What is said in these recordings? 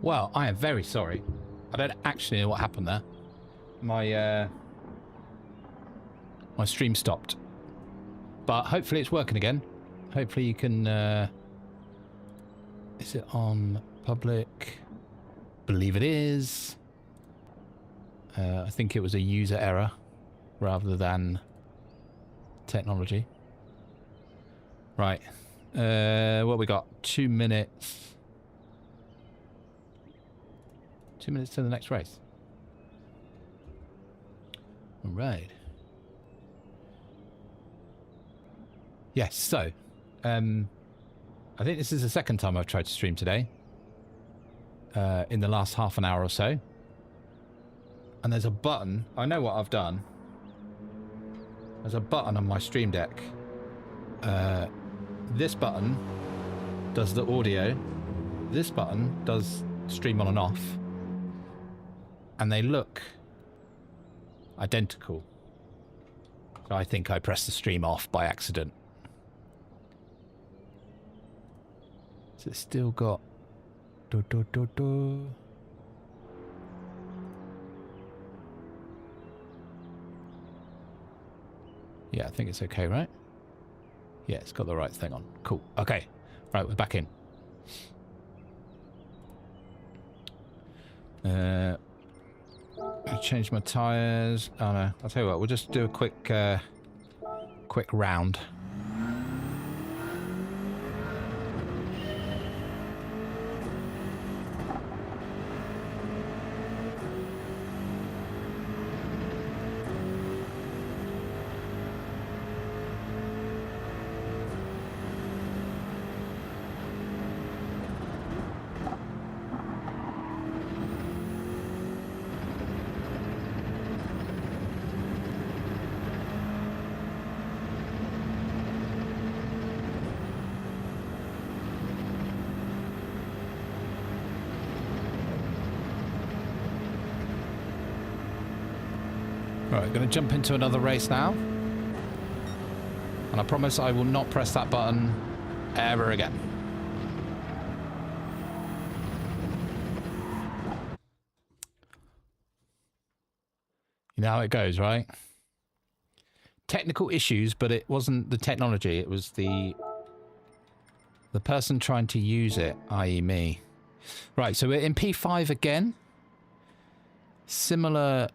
Well, I am very sorry. I don't actually know what happened there. My my stream stopped. But hopefully it's working again. Hopefully you can... is it on public? Believe it is. I think it was a user error rather than technology. Right. What we got? 2 minutes. 2 minutes to the next race. All right. Yes, so, I think this is the second time I've tried to stream today, in the last half an hour or so. And there's a button, I know what I've done. There's a button on my stream deck. This button does the audio. This button does stream on and off. And they look identical. So I think I pressed the stream off by accident. So it's still got... Yeah, I think it's okay, right? Yeah, it's got the right thing on. Cool. Okay. Right, we're back in. I changed my tyres. Oh no, I'll tell you what, we'll just do a quick round. Right, we're going to jump into another race now. And I promise I will not press that button ever again. You know how it goes, right? Technical issues, but it wasn't the technology. It was the person trying to use it, i.e. me. Right, so we're in P5 again. Similar...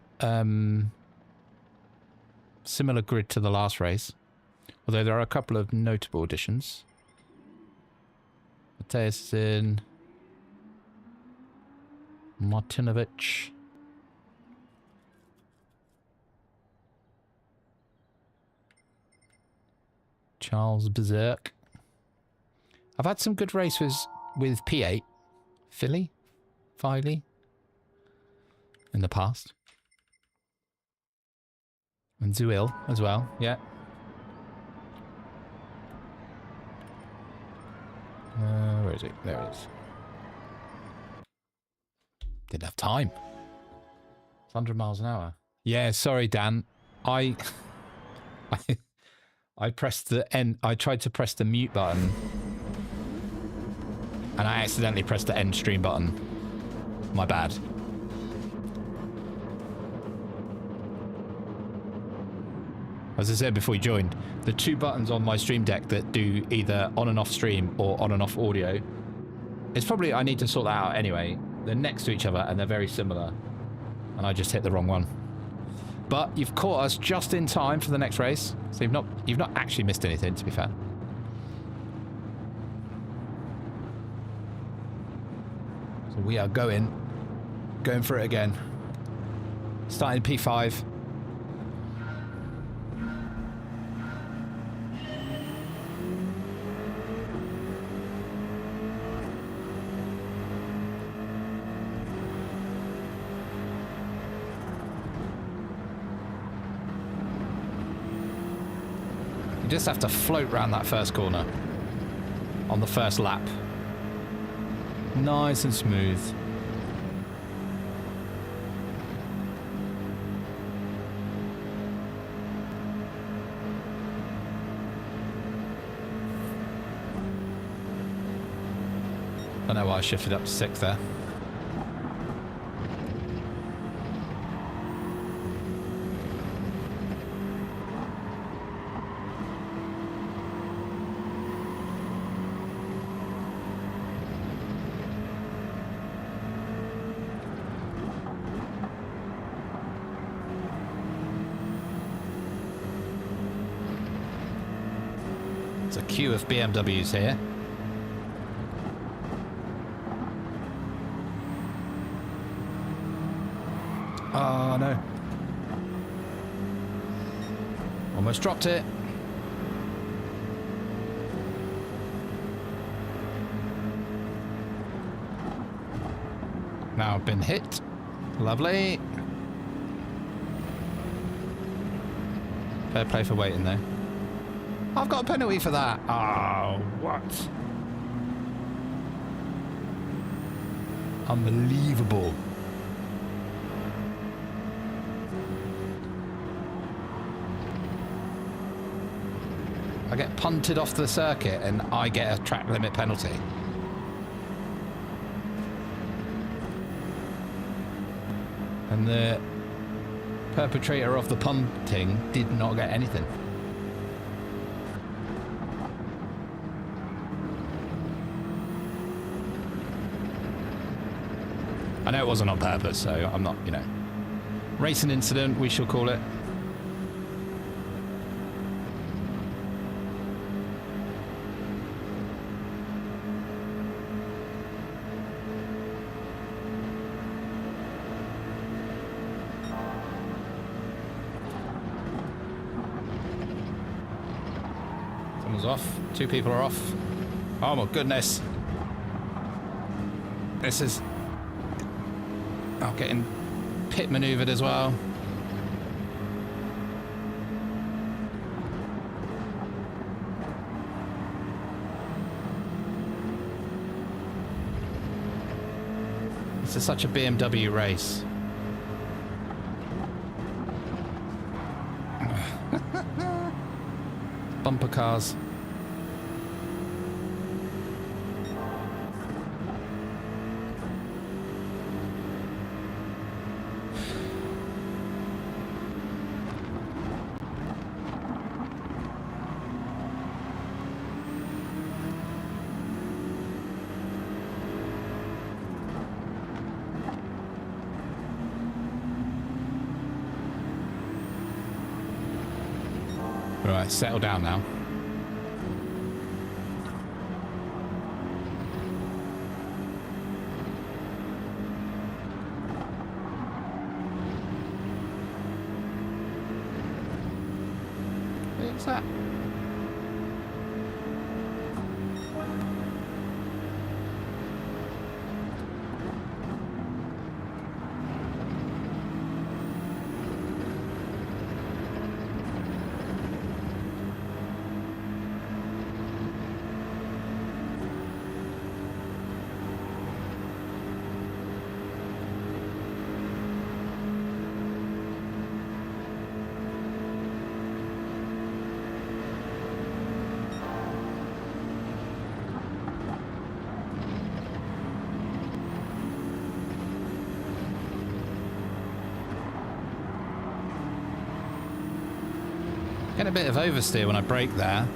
similar grid to the last race, although there are a couple of notable additions. Mateus is in. Martinovic. Charles Berserk. I've had some good races with P8. Philly? Filey? In the past. And Zuil as well, yeah. Where is it? There it is. Didn't have time. It's 100 miles an hour. Yeah, sorry, Dan. I pressed the N. I tried to press the mute button, and I accidentally pressed the end stream button. My bad. As I said before you joined, the two buttons on my stream deck that do either on and off stream or on and off audio, it's probably, I need to sort that out anyway. They're next to each other and they're very similar. And I just hit the wrong one. But you've caught us just in time for the next race. So you've not actually missed anything, to be fair. So we are going for it again. Starting P5. You just have to float around that first corner on the first lap. Nice and smooth. I don't know why I shifted up to 6th there. There's a queue of BMWs here. Oh no. Almost dropped it. Now I've been hit. Lovely. Fair play for waiting though. I've got a penalty for that. Oh, what? Unbelievable. I get punted off the circuit and I get a track limit penalty. And the perpetrator of the punting did not get anything. I know it wasn't on purpose, so I'm not, you know. Racing incident, we shall call it. Someone's off. 2 people are off. Oh my goodness. This is... Oh, getting pit maneuvered as well. This is such a BMW race. Bumper cars. Right, settle down now. What's that? Get a bit of oversteer when I brake there.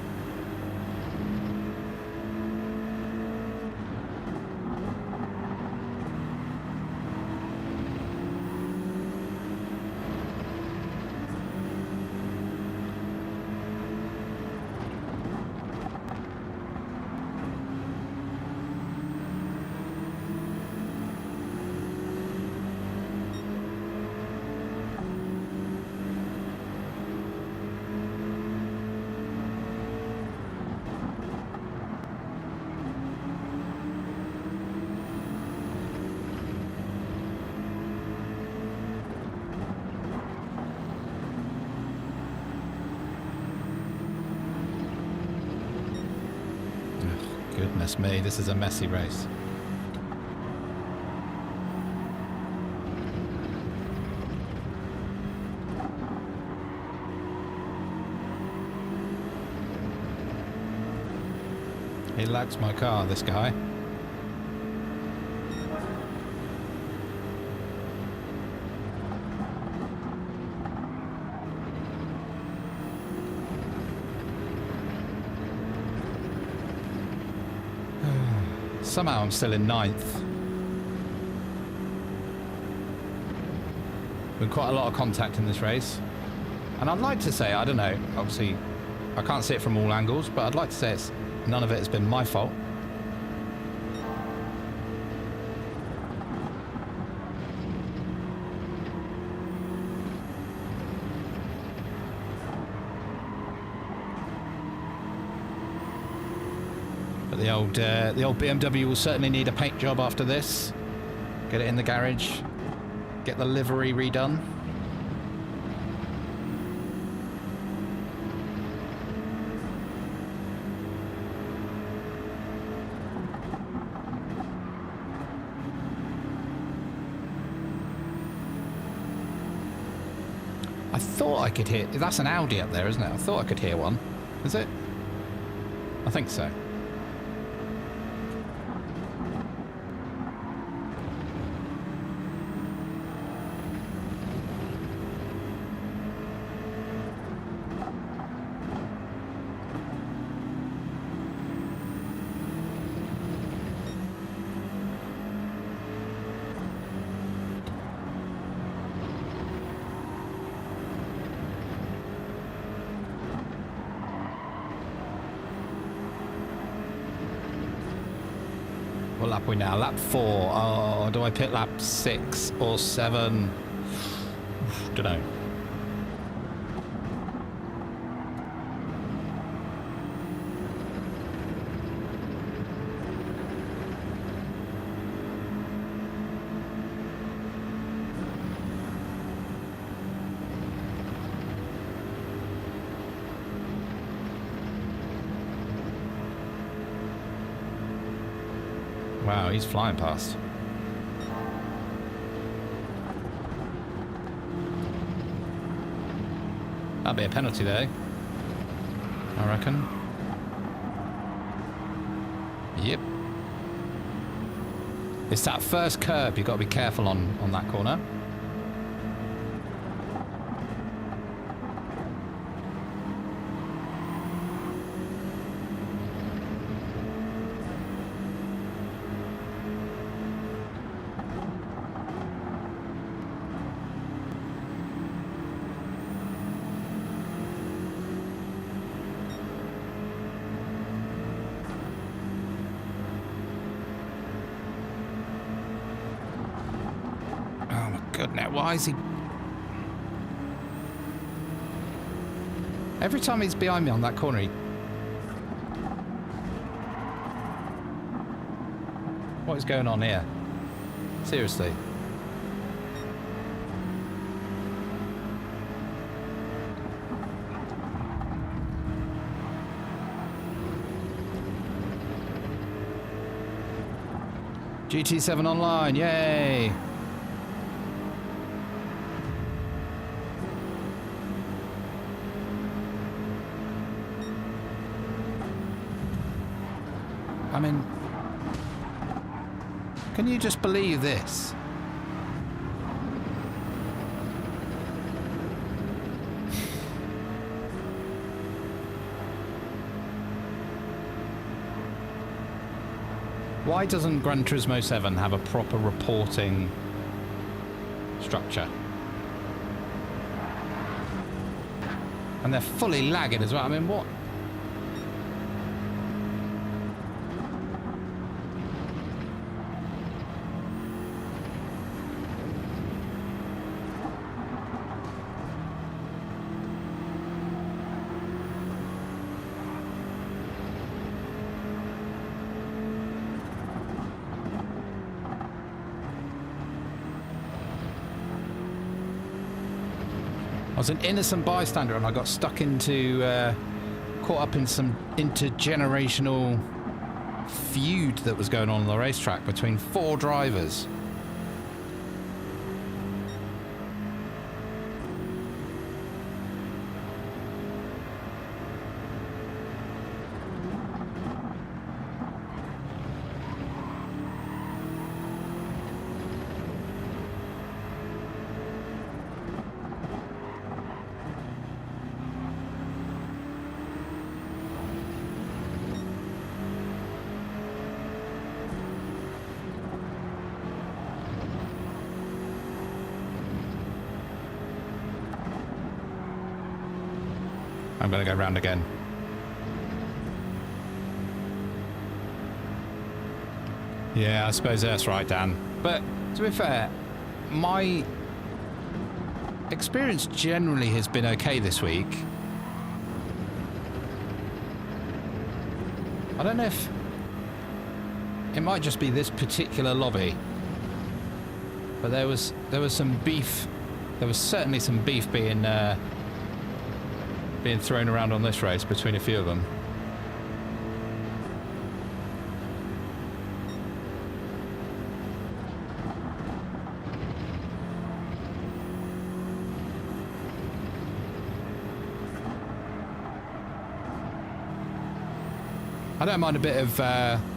Goodness me, this is a messy race. He lags my car, this guy. Somehow I'm still in 9th. Been quite a lot of contact in this race. And I'd like to say, I don't know, obviously I can't see it from all angles, but I'd like to say none of it has been my fault. But the old BMW will certainly need a paint job after this. Get it in the garage, get the livery redone. I thought I could hear... That's an Audi up there, isn't it? I thought I could hear one. Is it? I think so. What lap are we now? Lap 4. Oh, do I pit lap 6 or 7? Don't know. Wow, he's flying past. That'd be a penalty though, I reckon. Yep. It's that first curb you've got to be careful on that corner. Now, why is he... Every time he's behind me on that corner, he... What is going on here? Seriously. GT7 online, yay! I mean, can you just believe this? Why doesn't Gran Turismo 7 have a proper reporting structure? And they're fully lagging as well. I mean, what? I was an innocent bystander and I got stuck into, caught up in some intergenerational feud that was going on the racetrack between 4 drivers. I'm going to go round again. Yeah, I suppose that's right, Dan. But to be fair, my experience generally has been okay this week. I don't know if it might just be this particular lobby, but there was some beef. There was certainly some beef being thrown around on this race between a few of them. I don't mind a bit of,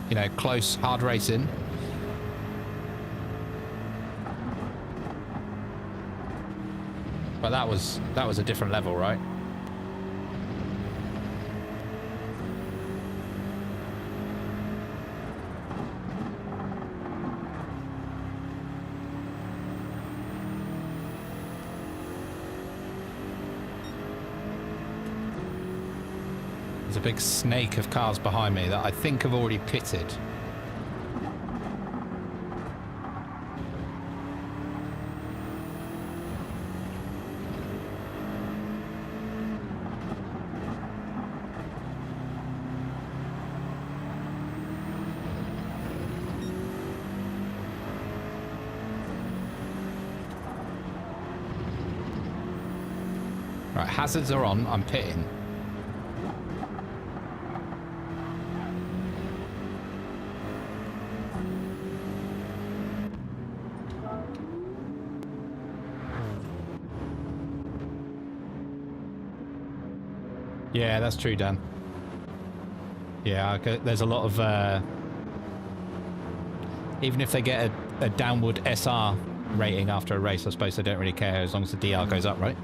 you know, close, hard racing. But that was a different level, right? There's a big snake of cars behind me that I think have already pitted. Right, hazards are on, I'm pitting. Yeah, that's true, Dan. Yeah, there's a lot of... even if they get a downward SR rating after a race, I suppose they don't really care as long as the DR goes up, right?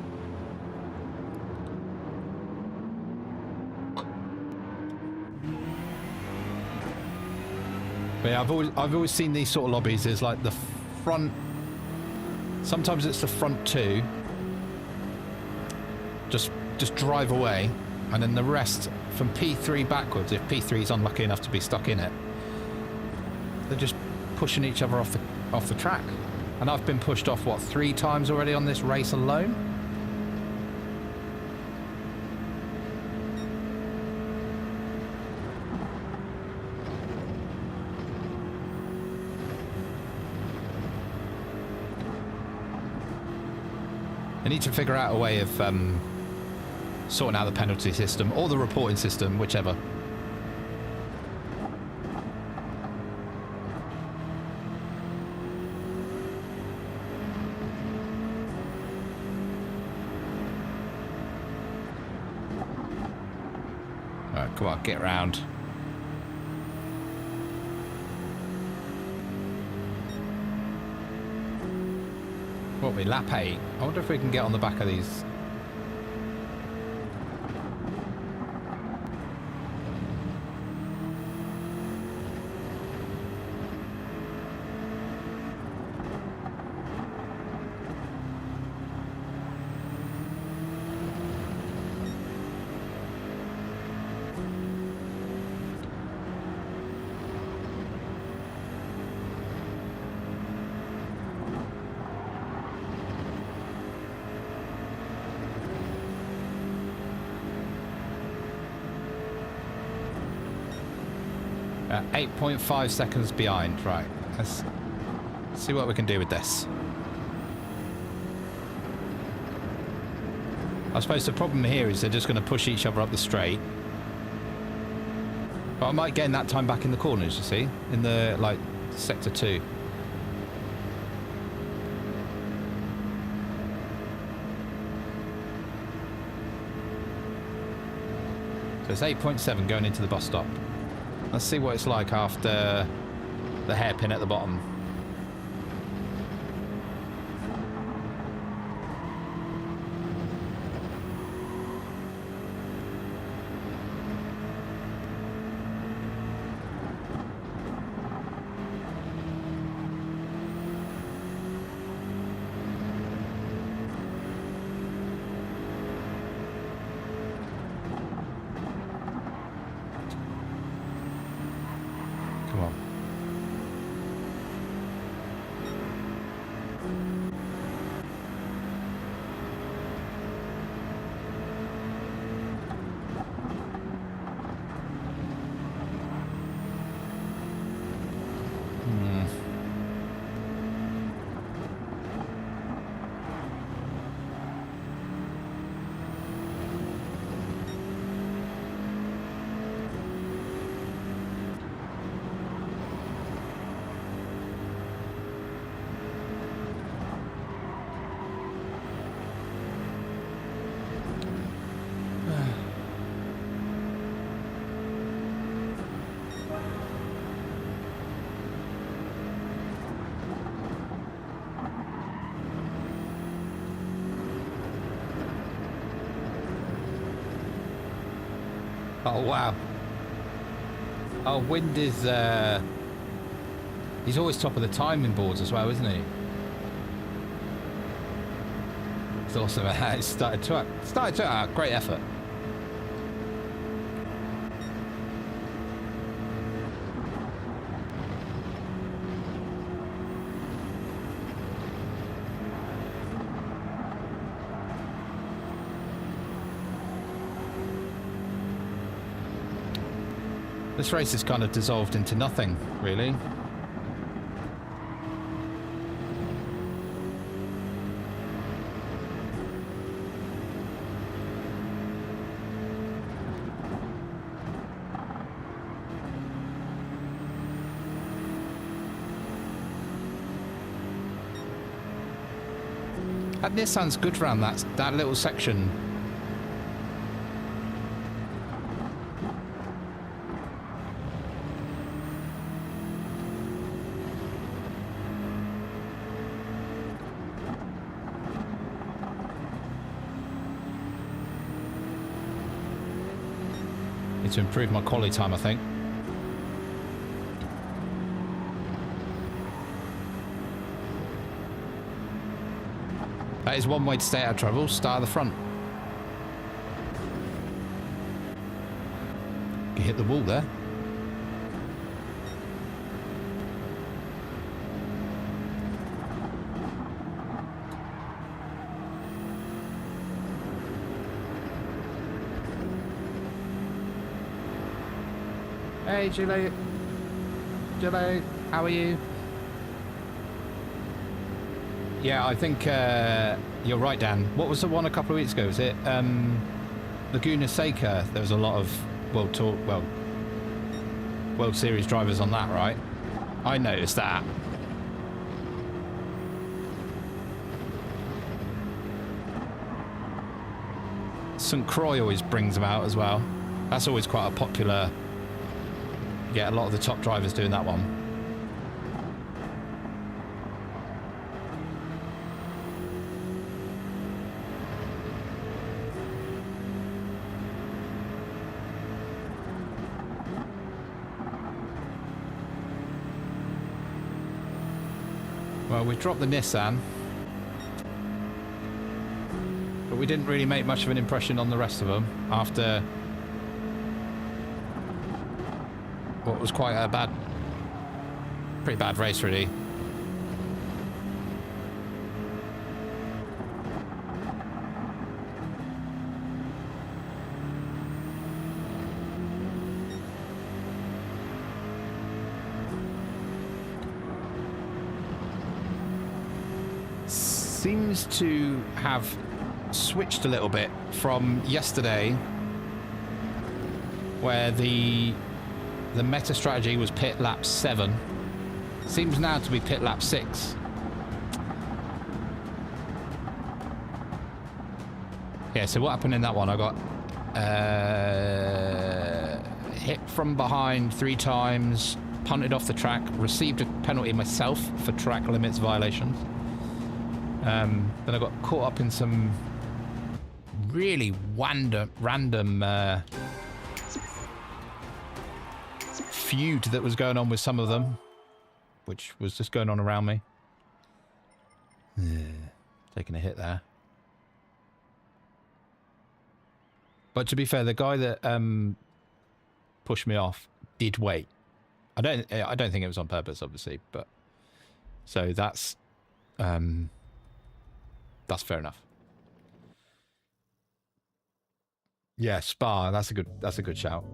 But yeah, I've always seen these sort of lobbies as like the front... Sometimes it's the front two. Just drive away. And then the rest from P3 backwards, if P3's unlucky enough to be stuck in it, they're just pushing each other off the track. And I've been pushed off, what, 3 times already on this race alone? I need to figure out a way of sorting out the penalty system or the reporting system, whichever. Alright, come on, get round. What are we, lap 8? I wonder if we can get on the back of these. At 8.5 seconds behind. Right, let's see what we can do with this. I suppose the problem here is they're just going to push each other up the straight. But I might gain that time back in the corners, you see, in the, like, sector 2. So it's 8.7 going into the bus stop. Let's see what it's like after the hairpin at the bottom. Come on. Oh, wow. Oh, Wind is... he's always top of the timing boards as well, isn't he? It's awesome. It started to out. Great effort. This race is kind of dissolved into nothing, really. That Nissan's good around that little section. Need to improve my quality time, I think. That is one way to stay out of trouble. Start at the front. You hit the wall there. Hey, Julie. Julie, how are you? Yeah, I think you're right, Dan. What was the one a couple of weeks ago? Was it Laguna Seca? There was a lot of World Series drivers on that, right? I noticed that. St. Croix always brings them out as well. That's always quite a popular... Yeah, a lot of the top drivers doing that one. Well, we dropped the Nissan, but we didn't really make much of an impression on the rest of them after what was quite a pretty bad race, really. Seems to have switched a little bit from yesterday, where the meta strategy was pit lap 7. Seems now to be pit lap 6. Yeah, so what happened in that one? I got hit from behind 3 times, punted off the track, received a penalty myself for track limits violations. Then I got caught up in some really random feud that was going on with some of them, which was just going on around me. Taking a hit there. But to be fair, the guy that pushed me off did wait. I don't think it was on purpose, obviously, but so that's fair enough. Yeah, Spa, that's a good shout.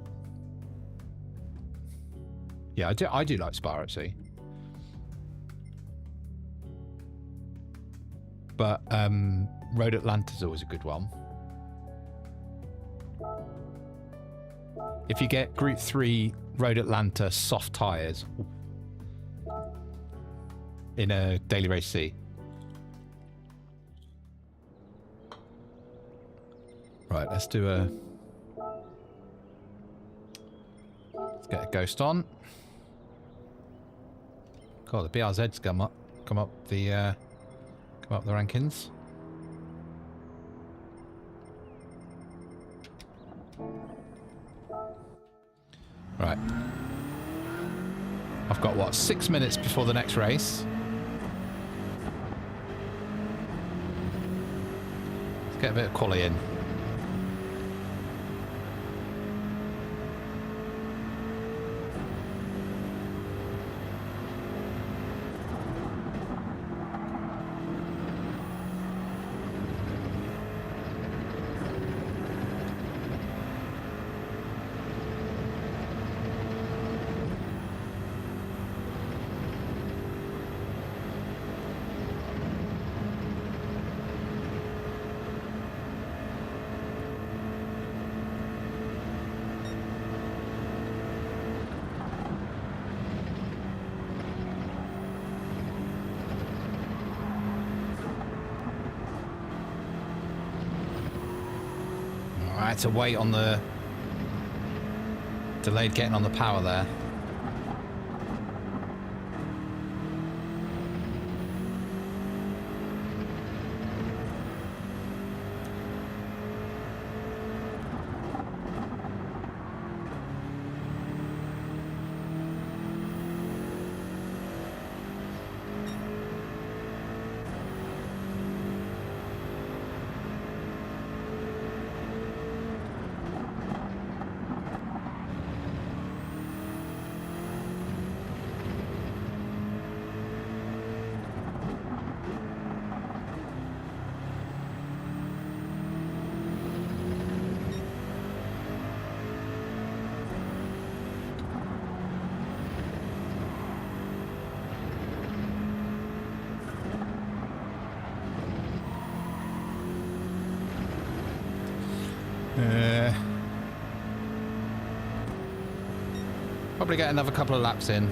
Yeah, I do like Spa, actually. But Road Atlanta's always a good one. If you get Group 3 Road Atlanta soft tyres in a daily race C. Right, let's get a ghost on. God, the BRZ's come up the rankings. Right. I've got, what, 6 minutes before the next race. Let's get a bit of quali in. I had to wait on the delayed getting on the power there. Probably get another couple of laps in.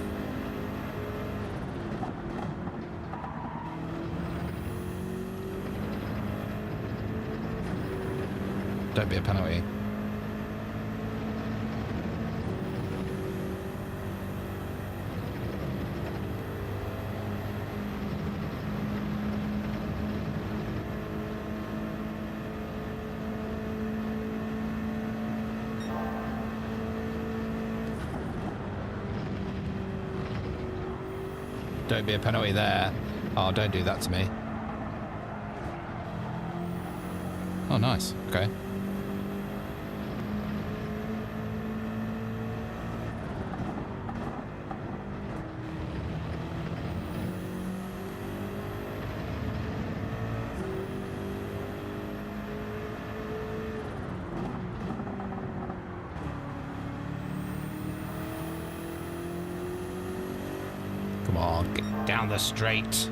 Don't be a penalty. Don't be a penalty there. Oh, don't do that to me. Oh, nice. Okay. Come on, get down the straight.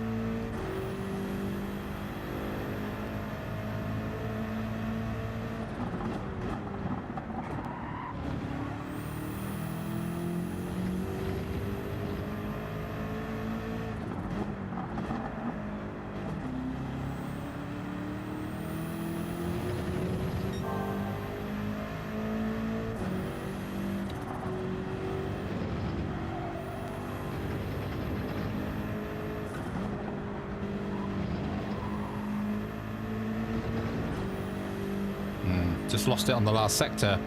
Just lost it on the last sector.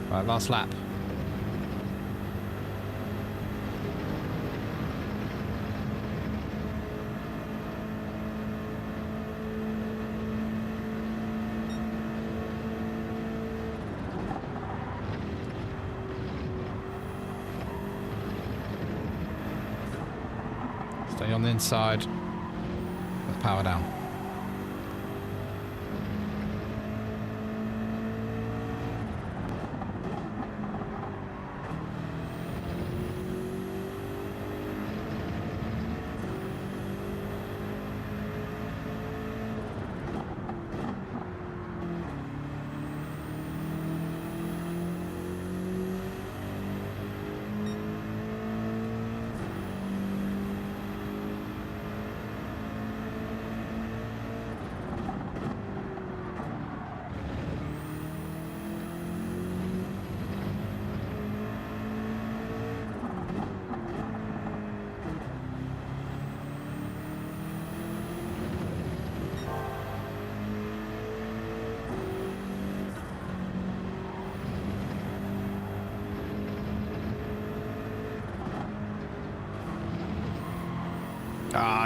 Right, last lap. Stay on the inside with power down.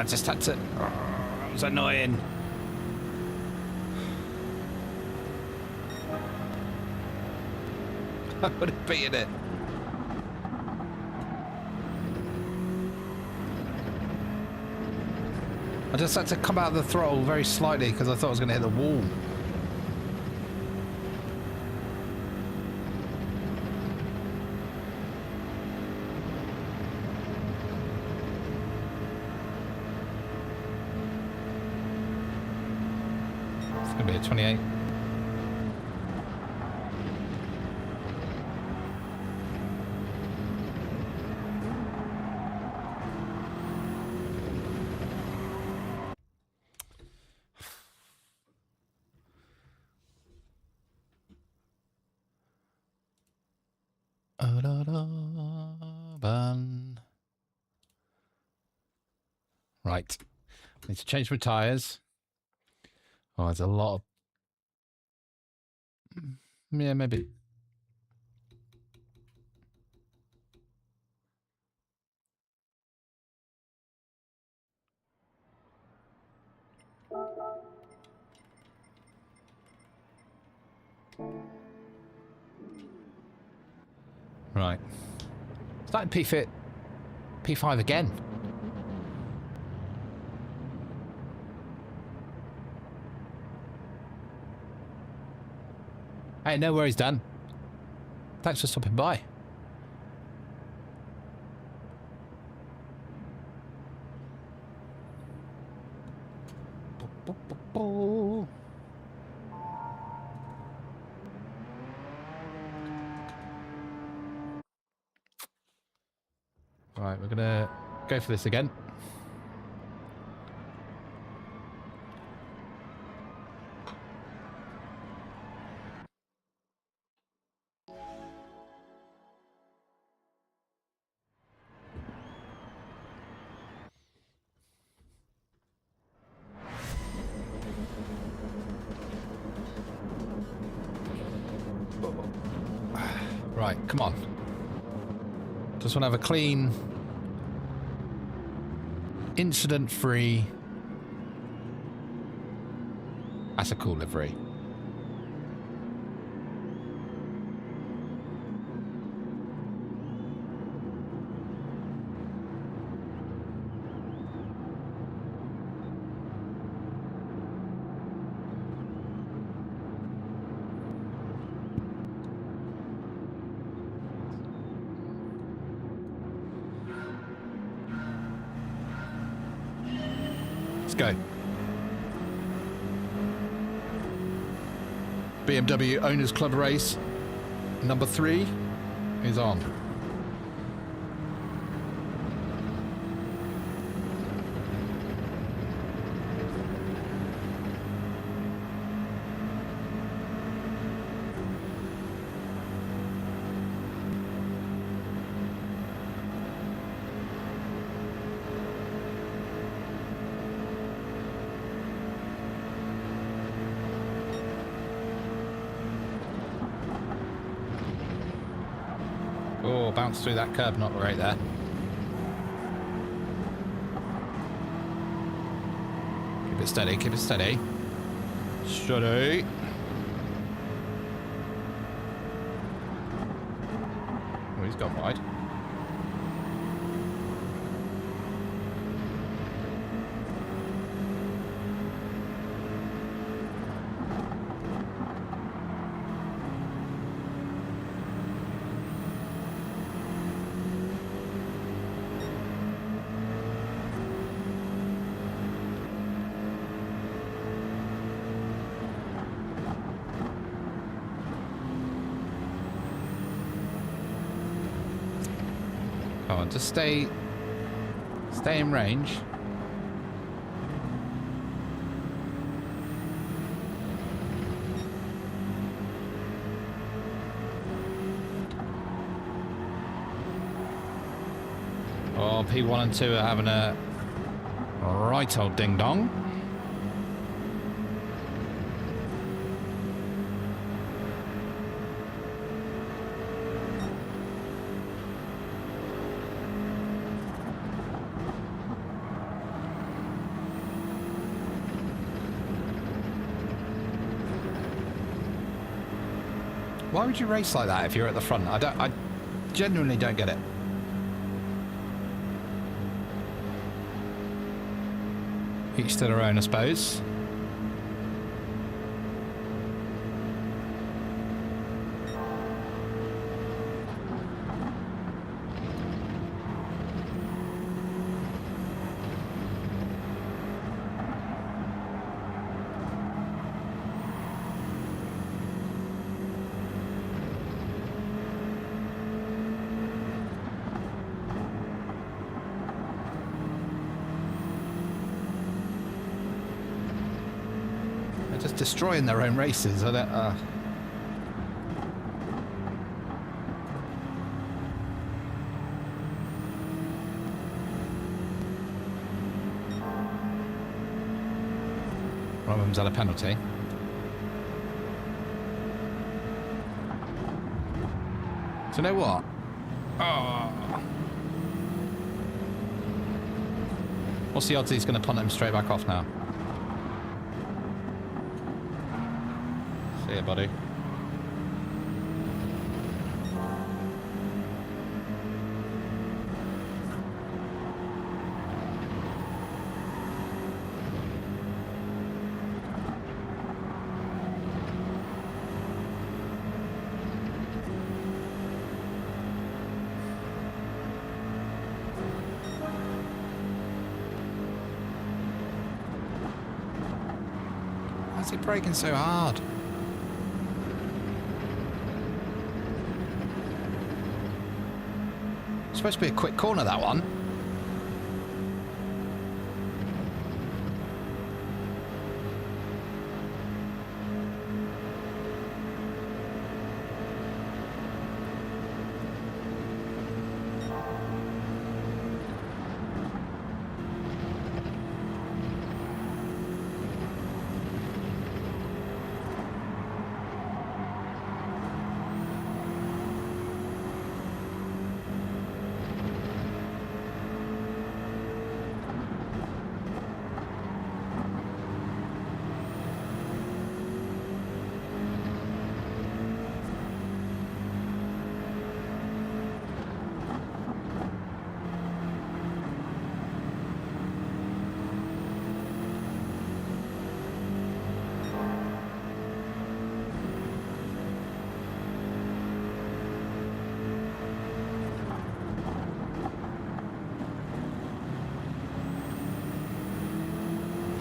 I just had to... Oh, it was annoying. I would have beaten it. I just had to come out of the throttle very slightly because I thought I was going to hit the wall. It's going to be a 28. Right. Need to change my tyres. Oh, there's a lot of... Yeah, maybe. Right. Starting P-Fit. P5 again. Hey, no worries, Dan. Thanks for stopping by. Right, we're gonna go for this again. Right, come on. Just want to have a clean, incident-free. That's a cool livery. Let's go. BMW Owners Club race number 3 is on. Oh, bounce through that curb knot right there. Keep it steady, keep it steady. Steady. Oh, he's gone wide. Come on, just stay in range. Oh, P1 and 2 are having a right old ding dong. Why would you race like that if you're at the front? I genuinely don't get it. Each to their own, I suppose. Just destroying their own races. I don't. One of them's had a penalty. So you know what? Oh. What's the odds he's going to punt him straight back off now? See ya, buddy. Why is he braking so hard? Supposed to be a quick corner, that one.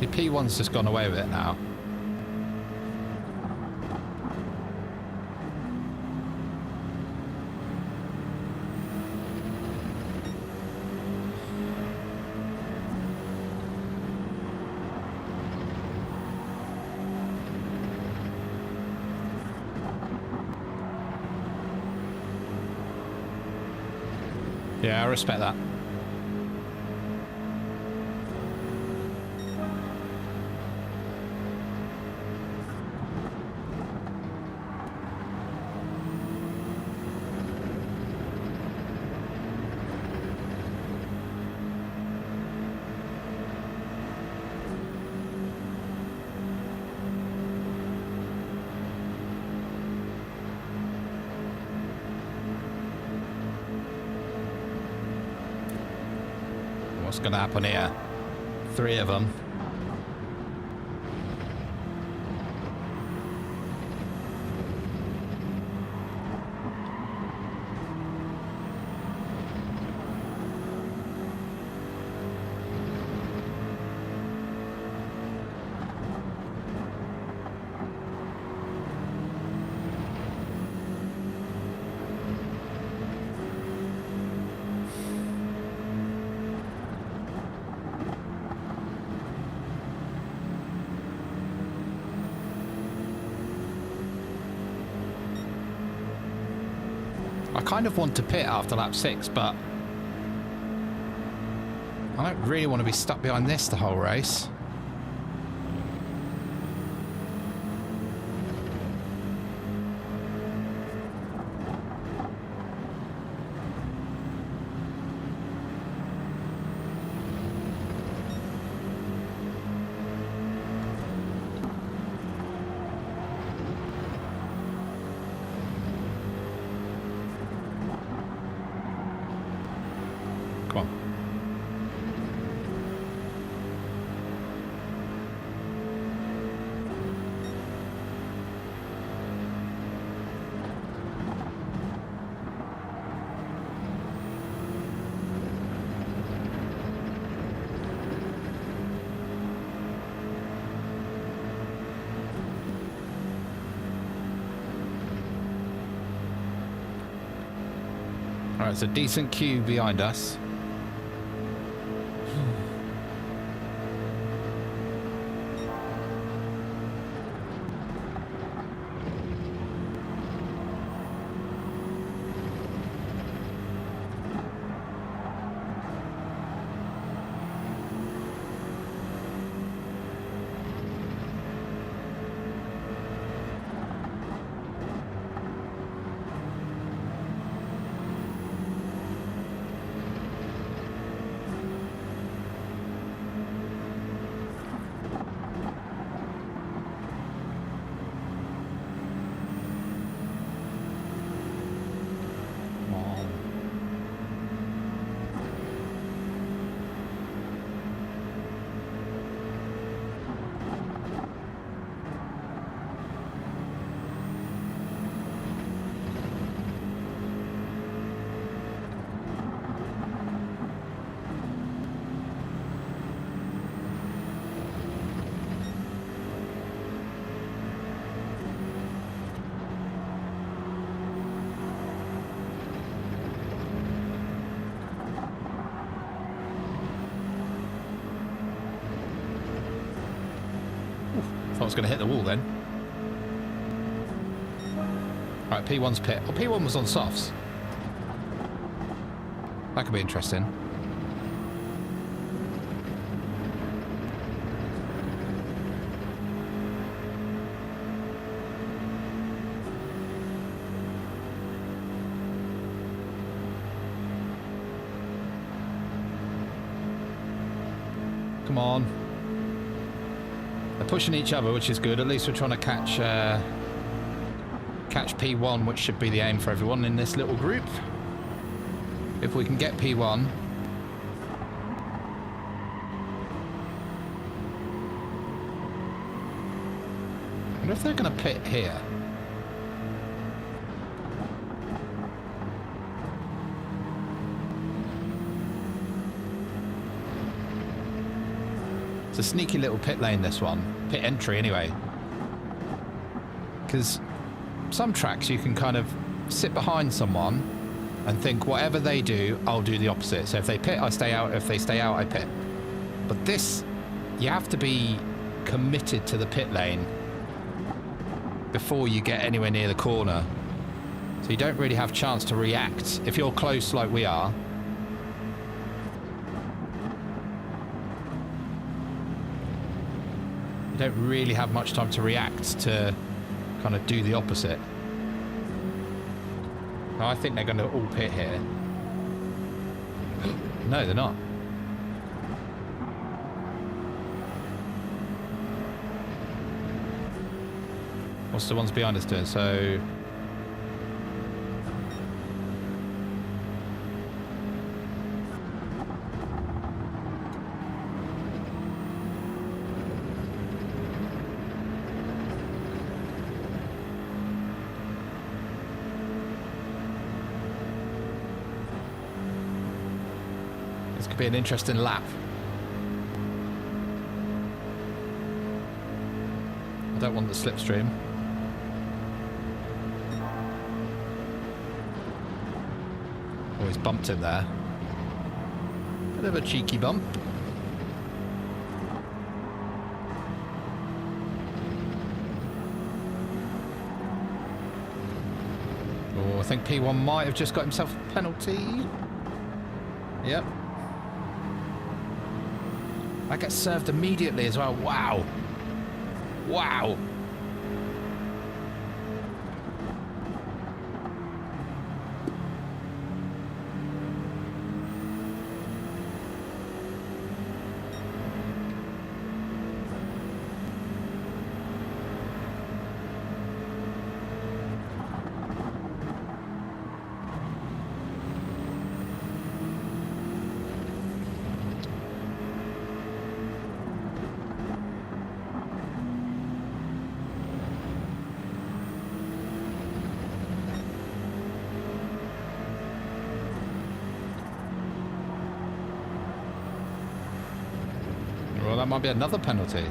The P1's just gone away with it now. Yeah, I respect that. What's going to happen here? 3 of them. I kind of want to pit after lap 6, but I don't really want to be stuck behind this the whole race. Alright, it's a decent queue behind us. I was going to hit the wall then. Alright, P1's pit. Oh, P1 was on softs. That could be interesting. Come on. They're pushing each other, which is good. At least we're trying to catch P1, which should be the aim for everyone in this little group. If we can get P1. I wonder if they're going to pit here. It's a sneaky little pit lane, this one. Pit entry, anyway. Because some tracks you can kind of sit behind someone and think whatever they do, I'll do the opposite. So if they pit, I stay out. If they stay out, I pit. But this, you have to be committed to the pit lane before you get anywhere near the corner. So you don't really have a chance to react. If you're close like we are, don't really have much time to react to kind of do the opposite. No, I think they're going to all pit here. No, they're not. What's the ones behind us doing? So be an interesting lap. I don't want the slipstream. Oh, he's bumped him there. Bit of a cheeky bump. Oh, I think P1 might have just got himself a penalty. Yep. That gets served immediately as well. Wow. Wow. Well, that might be another penalty.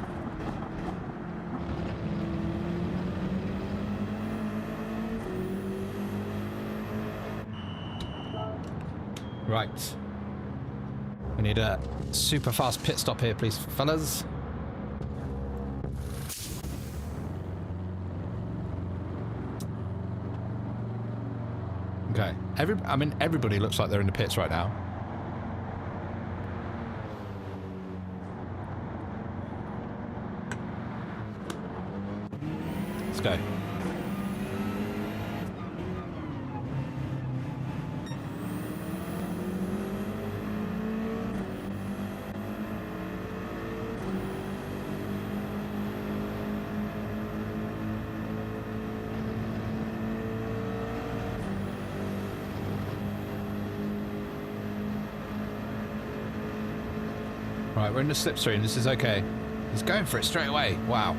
Right. We need a super fast pit stop here, please, fellas. Okay. I mean, everybody looks like they're in the pits right now. Let's go. Right, we're in the slipstream. This is okay. He's going for it straight away. Wow.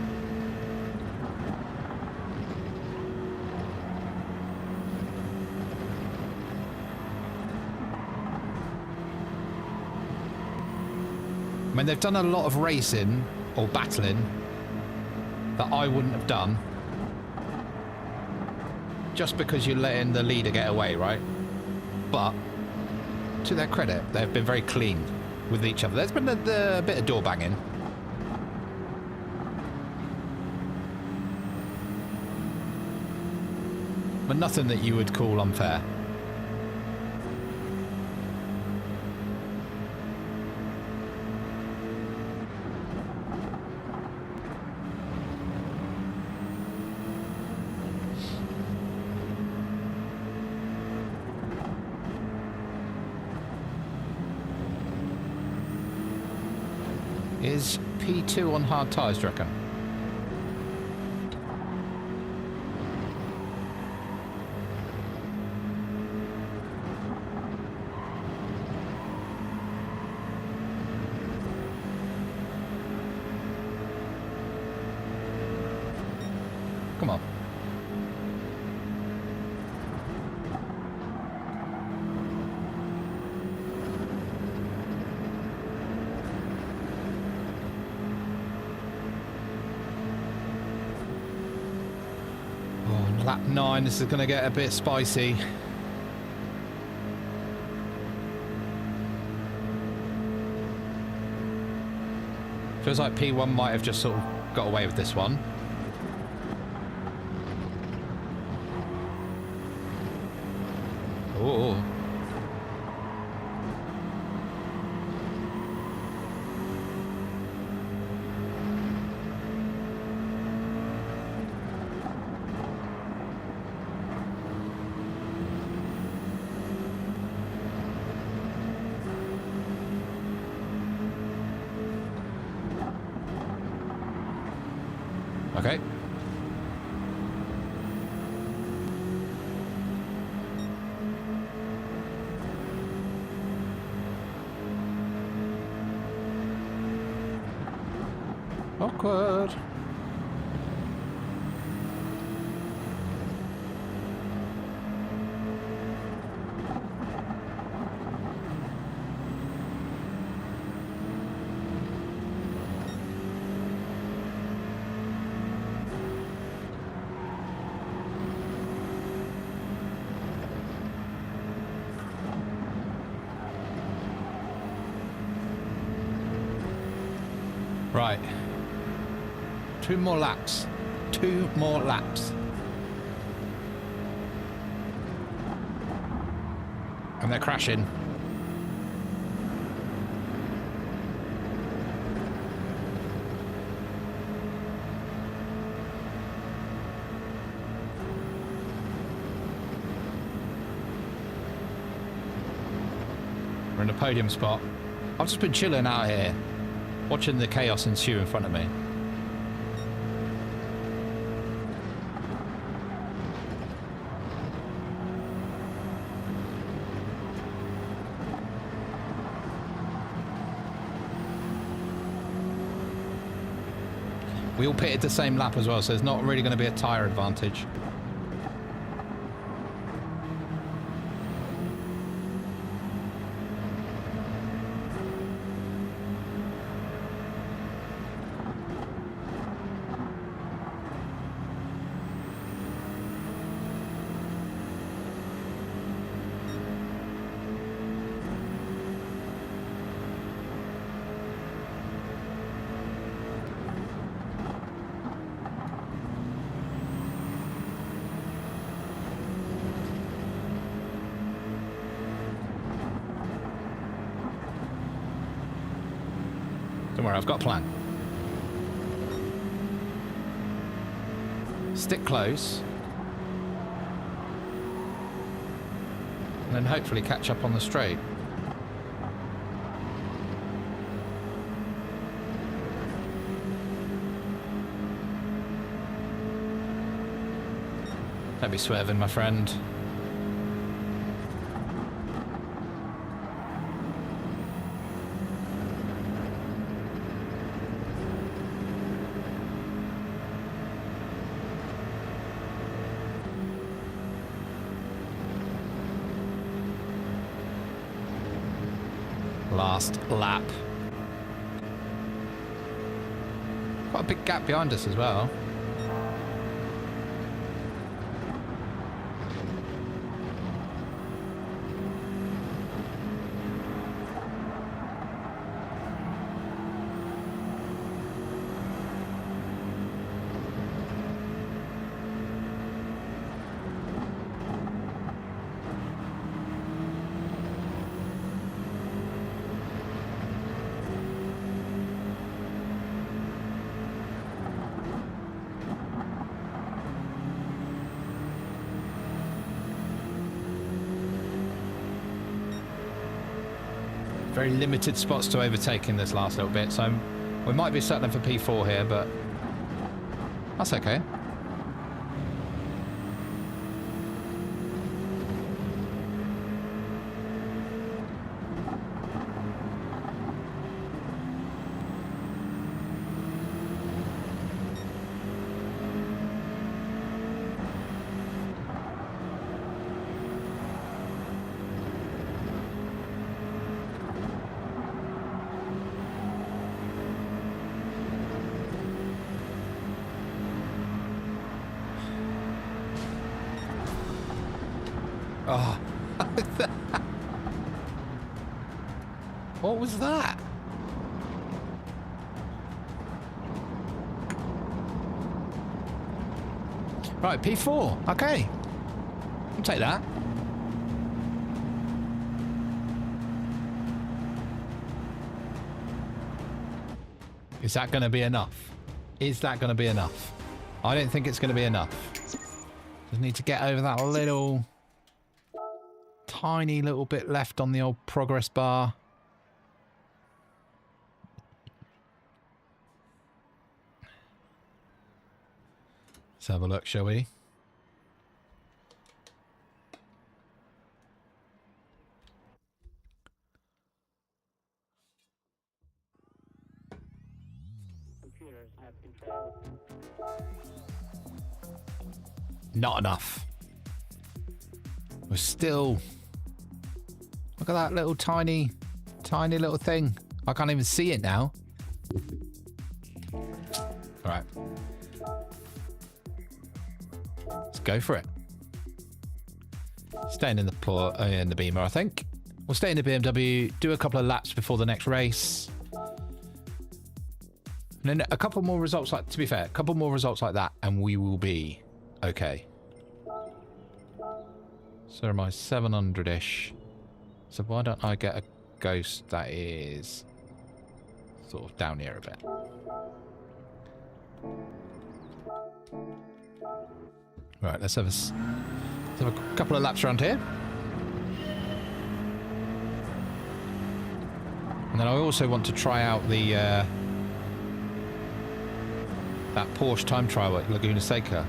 I mean, they've done a lot of racing or battling that I wouldn't have done just because you're letting the leader get away, right? But to their credit, they've been very clean with each other. There's been a bit of door banging. But nothing that you would call unfair. Is P2 on hard tyres, do you reckon? Come on. Lap 9, this is going to get a bit spicy. Feels like P1 might have just sort of got away with this one. Oh. Okay. Awkward. Right. 2 more laps. 2 more laps. And they're crashing. We're in the podium spot. I've just been chilling out here, watching the chaos ensue in front of me. We all pitted the same lap as well, so there's not really going to be a tyre advantage. Don't worry, I've got a plan. Stick close. And then hopefully catch up on the straight. Don't be swerving, my friend. Last lap. Quite a big gap behind us as well. Very limited spots to overtake in this last little bit, so we might be settling for P4 here, but that's okay. Oh, what was that? Right, P4. Okay, I'll take that. Is that going to be enough? Is that going to be enough? I don't think it's going to be enough. Just need to get over that little... tiny little bit left on the old progress bar. Let's have a look, shall we? Not enough. We're still... Look at that little tiny little thing. I can't even see it now. All right. Let's go for it. Staying in the Beamer, I think. We'll stay in the BMW, do a couple of laps before the next race. And then a couple more results like, to be fair, a couple more results like that and we will be okay. So am I 700-ish. So why don't I get a ghost that is sort of down here a bit. Right, let's have a couple of laps around here. And then I also want to try out the that Porsche time trial at Laguna Seca.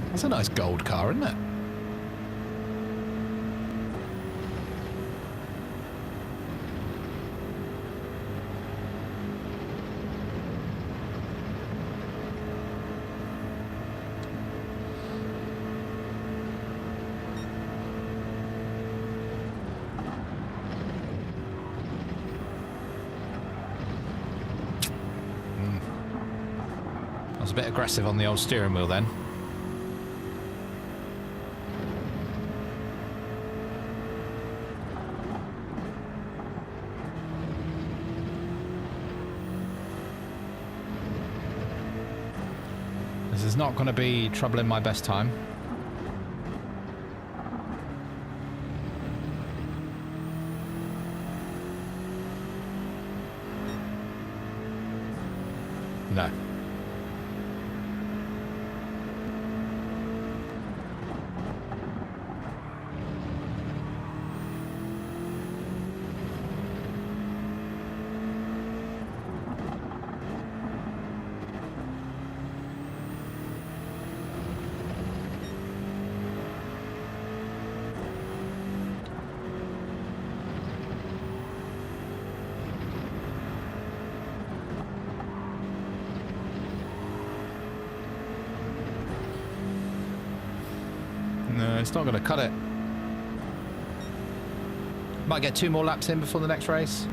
That's a nice gold car, isn't it? I was a bit aggressive on the old steering wheel then. This is not going to be trouble in my best time. No. No, it's not going to cut it. Might get 2 more laps in before the next race.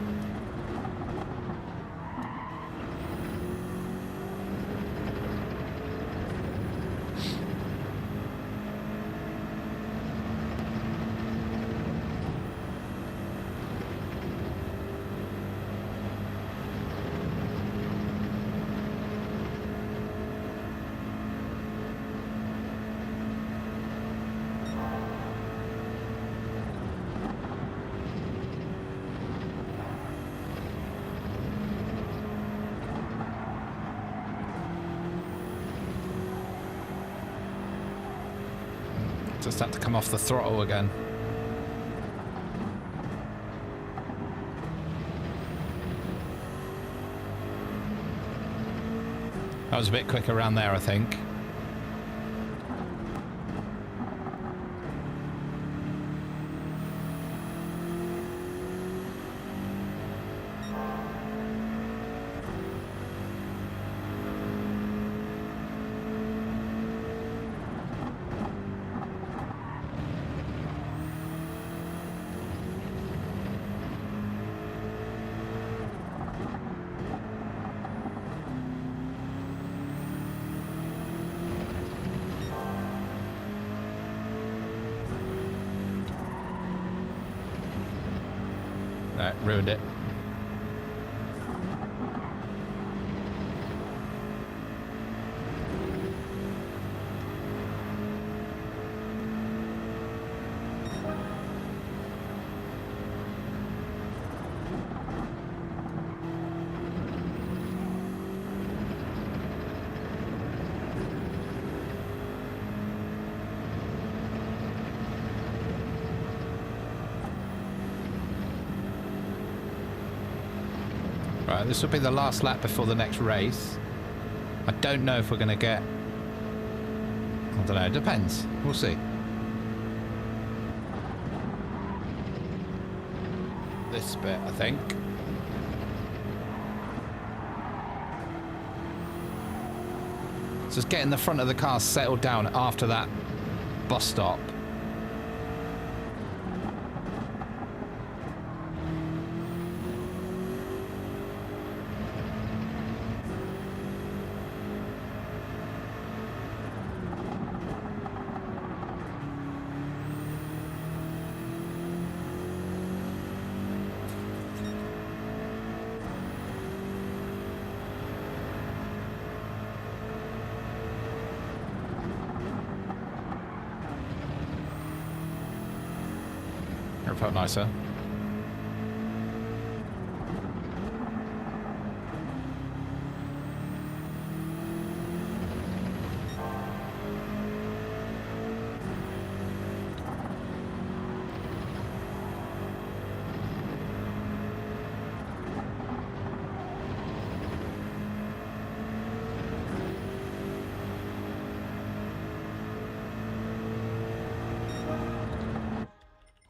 Just had to come off the throttle again. That was a bit quicker around there, I think. No, ruined it. Right, this will be the last lap before the next race. I don't know if we're going to get... I don't know, it depends. We'll see. This bit, I think. Just getting the front of the car settled down after that bus stop. It felt nicer.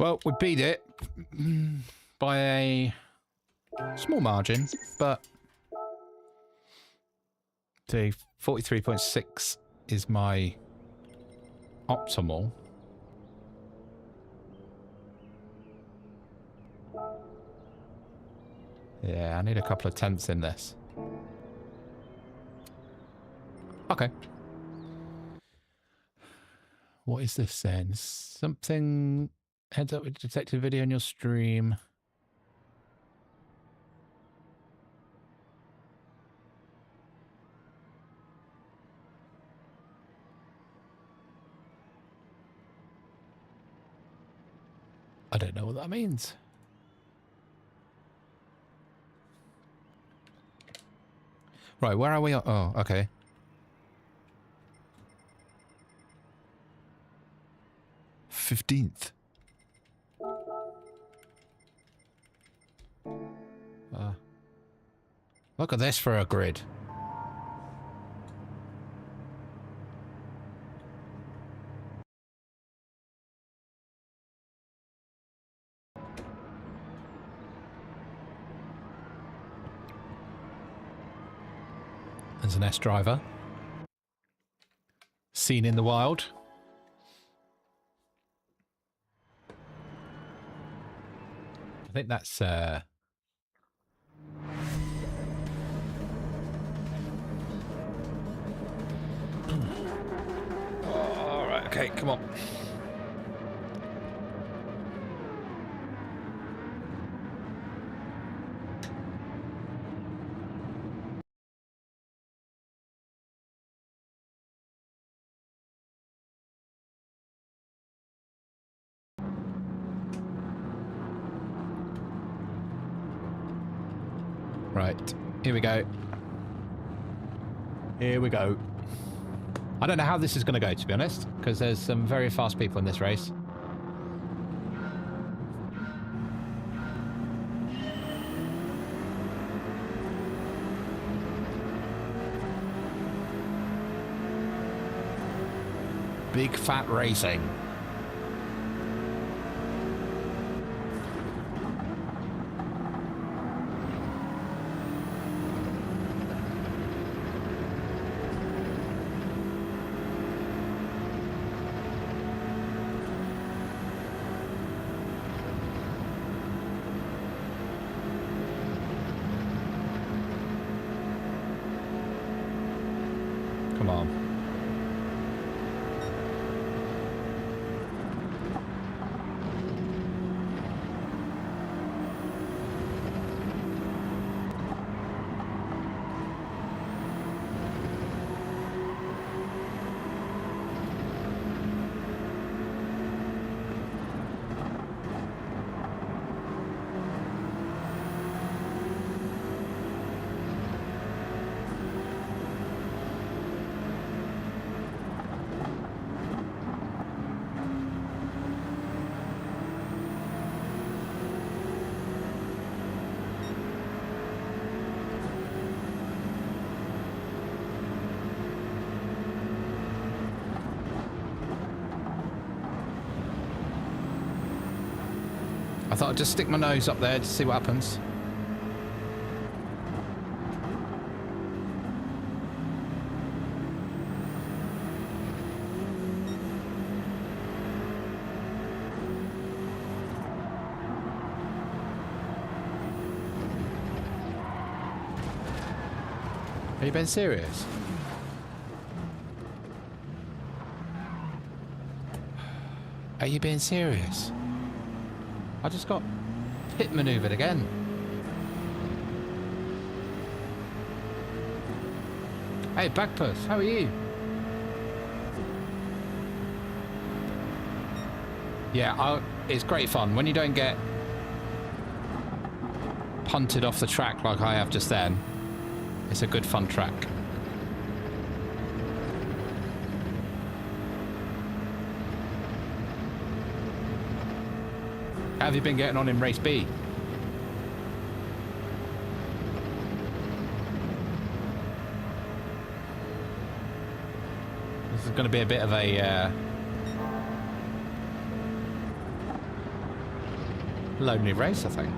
Well, we beat it by a small margin, but the 43.6 is my optimal. Yeah, I need a couple of tenths in this. Okay. What is this then? Something... Heads up with detected video in your stream. I don't know what that means. Right, where are we? Oh, okay. "15th. Look at this for a grid. There's an S driver. Seen in the wild. I think that's all right, okay, come on. Right, here we go. Here we go. I don't know how this is going to go, to be honest, because there's some very fast people in this race. Big fat racing. Come on. I thought I'd just stick my nose up there to see what happens. Are you being serious? Are you being serious? I just got pit maneuvered again. Hey, Bagpuss, how are you? Yeah, it's great fun when you don't get punted off the track like I have just then. It's a good fun track. How have you been getting on in race B? This is going to be a bit of a lonely race, I think.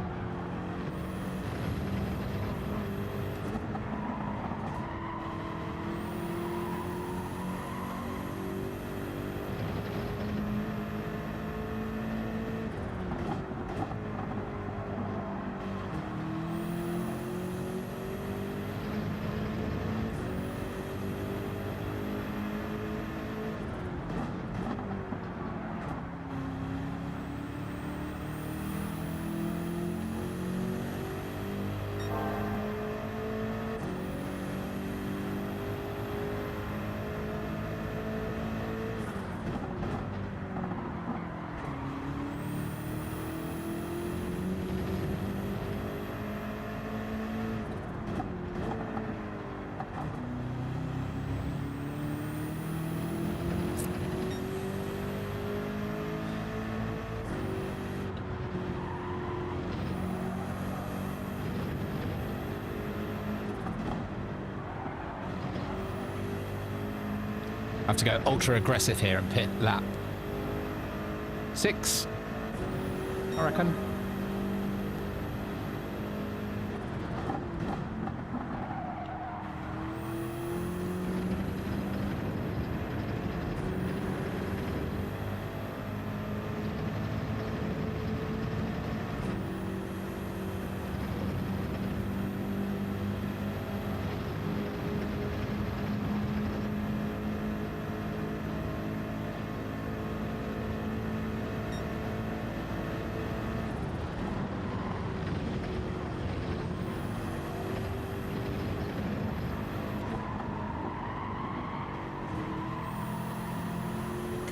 have to go ultra aggressive here and pit lap 6, I reckon.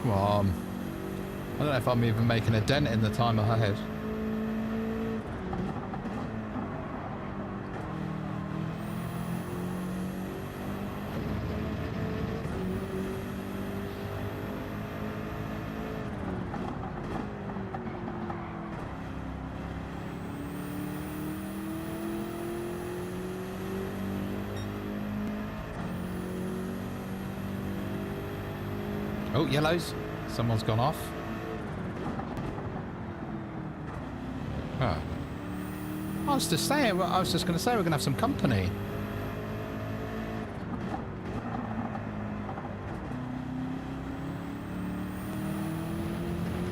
Come on. I don't know if I'm even making a dent in the time ahead. Oh, yellows. Someone's gone off. Oh. I was just saying, I was just going to say we're going to have some company.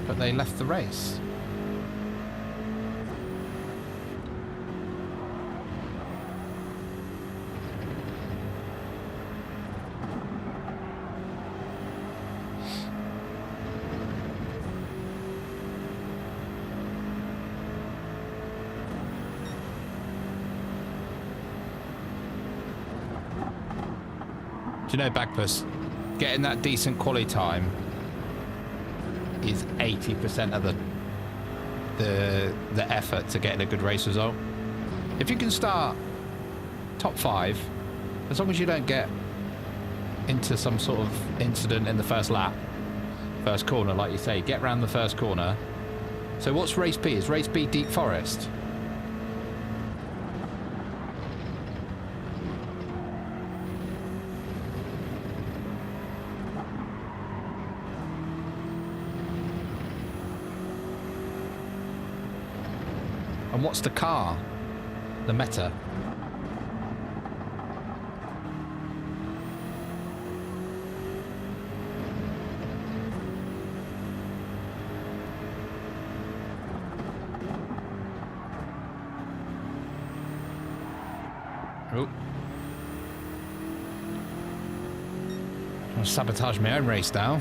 But they left the race. Do you know, Bagpuss, getting that decent quali time is 80% of the effort to getting a good race result. If you can start top 5, as long as you don't get into some sort of incident in the first lap, first corner, like you say, get round the first corner. So what's race B? Is race B Deep Forest? And what's the car? The Meta. Oh. I'll sabotage my own race now.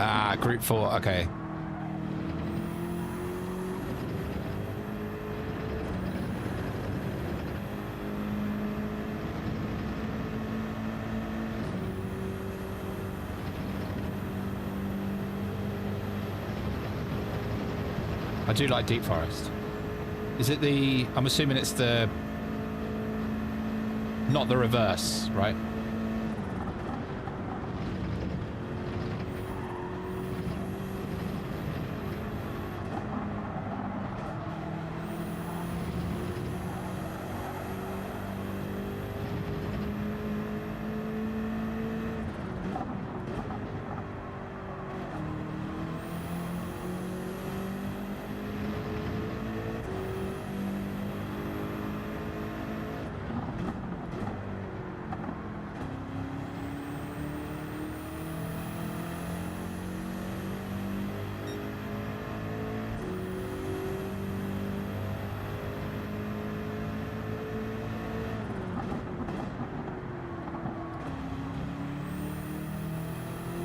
Ah, group 4, okay. I do like Deep Forest. Is it the... I'm assuming it's the... Not the reverse, right?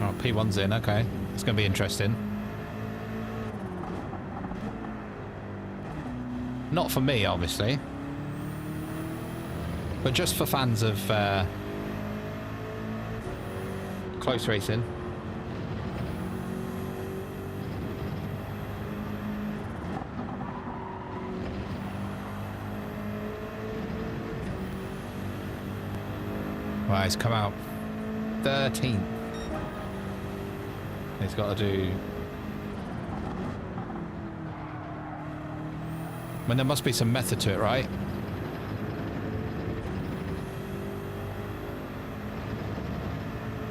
Oh, P1's in, okay. It's going to be interesting. Not for me, obviously. But just for fans of close racing. Right, he's come out 13th. He's got to do... I mean, there must be some method to it, right?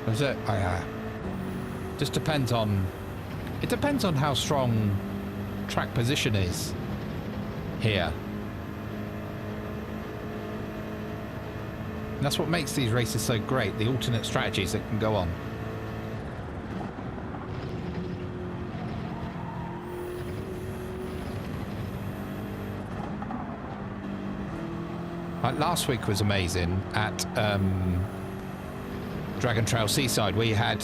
Is it? Just depends on... It depends on how strong track position is here. And that's what makes these races so great, the alternate strategies that can go on. Like last week was amazing at Dragon Trail Seaside, where you had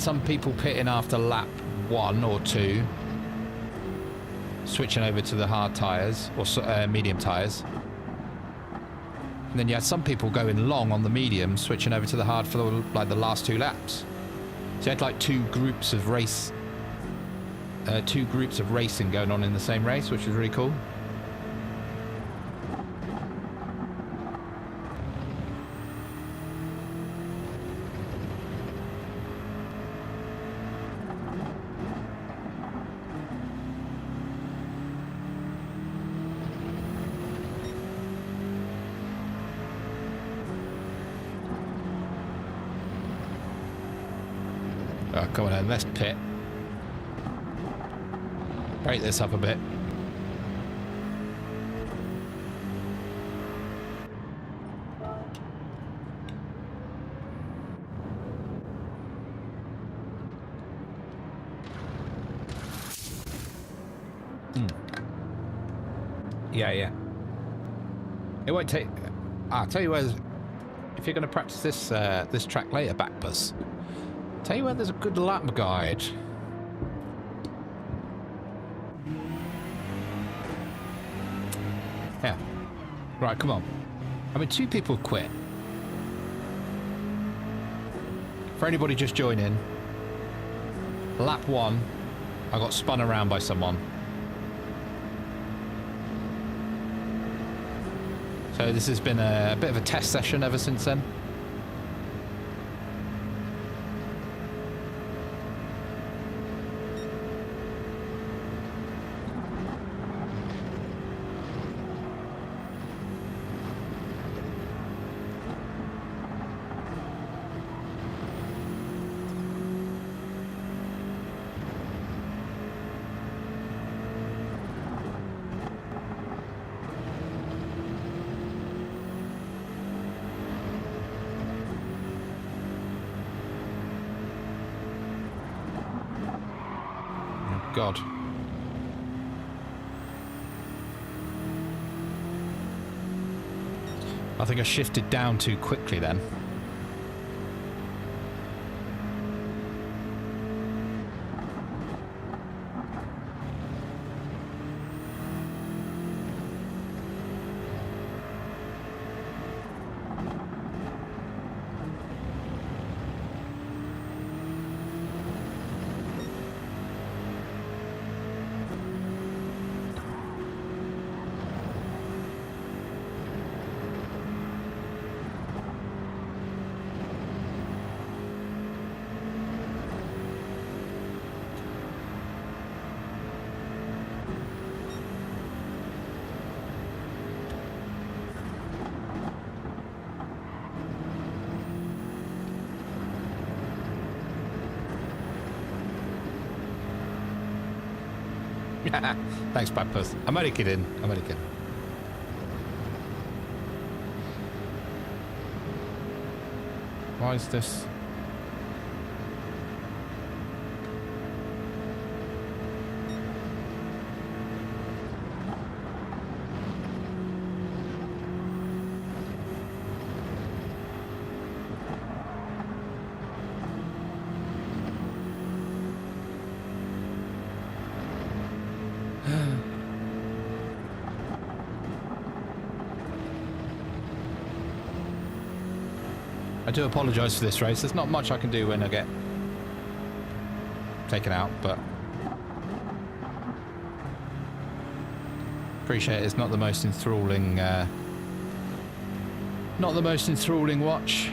some people pitting after lap 1 or 2, switching over to the hard tyres or medium tyres, and then you had some people going long on the medium, switching over to the hard for the last 2 laps. So you had like two groups of racing going on in the same race, which was really cool. Oh, come on then, let's pit. Break this up a bit. Yeah. It won't take... I'll tell you where... If you're going to practice this track later, Backbus, tell you where there's a good lap guide. Yeah. Right, come on. I mean, 2 people quit. For anybody just joining, lap 1, I got spun around by someone. So this has been a bit of a test session ever since then. God. I think I shifted down too quickly then. Thanks, Backbus. I'm only kidding. Why is this? I do apologise for this race. There's not much I can do when I get taken out, but appreciate it's not the most enthralling watch.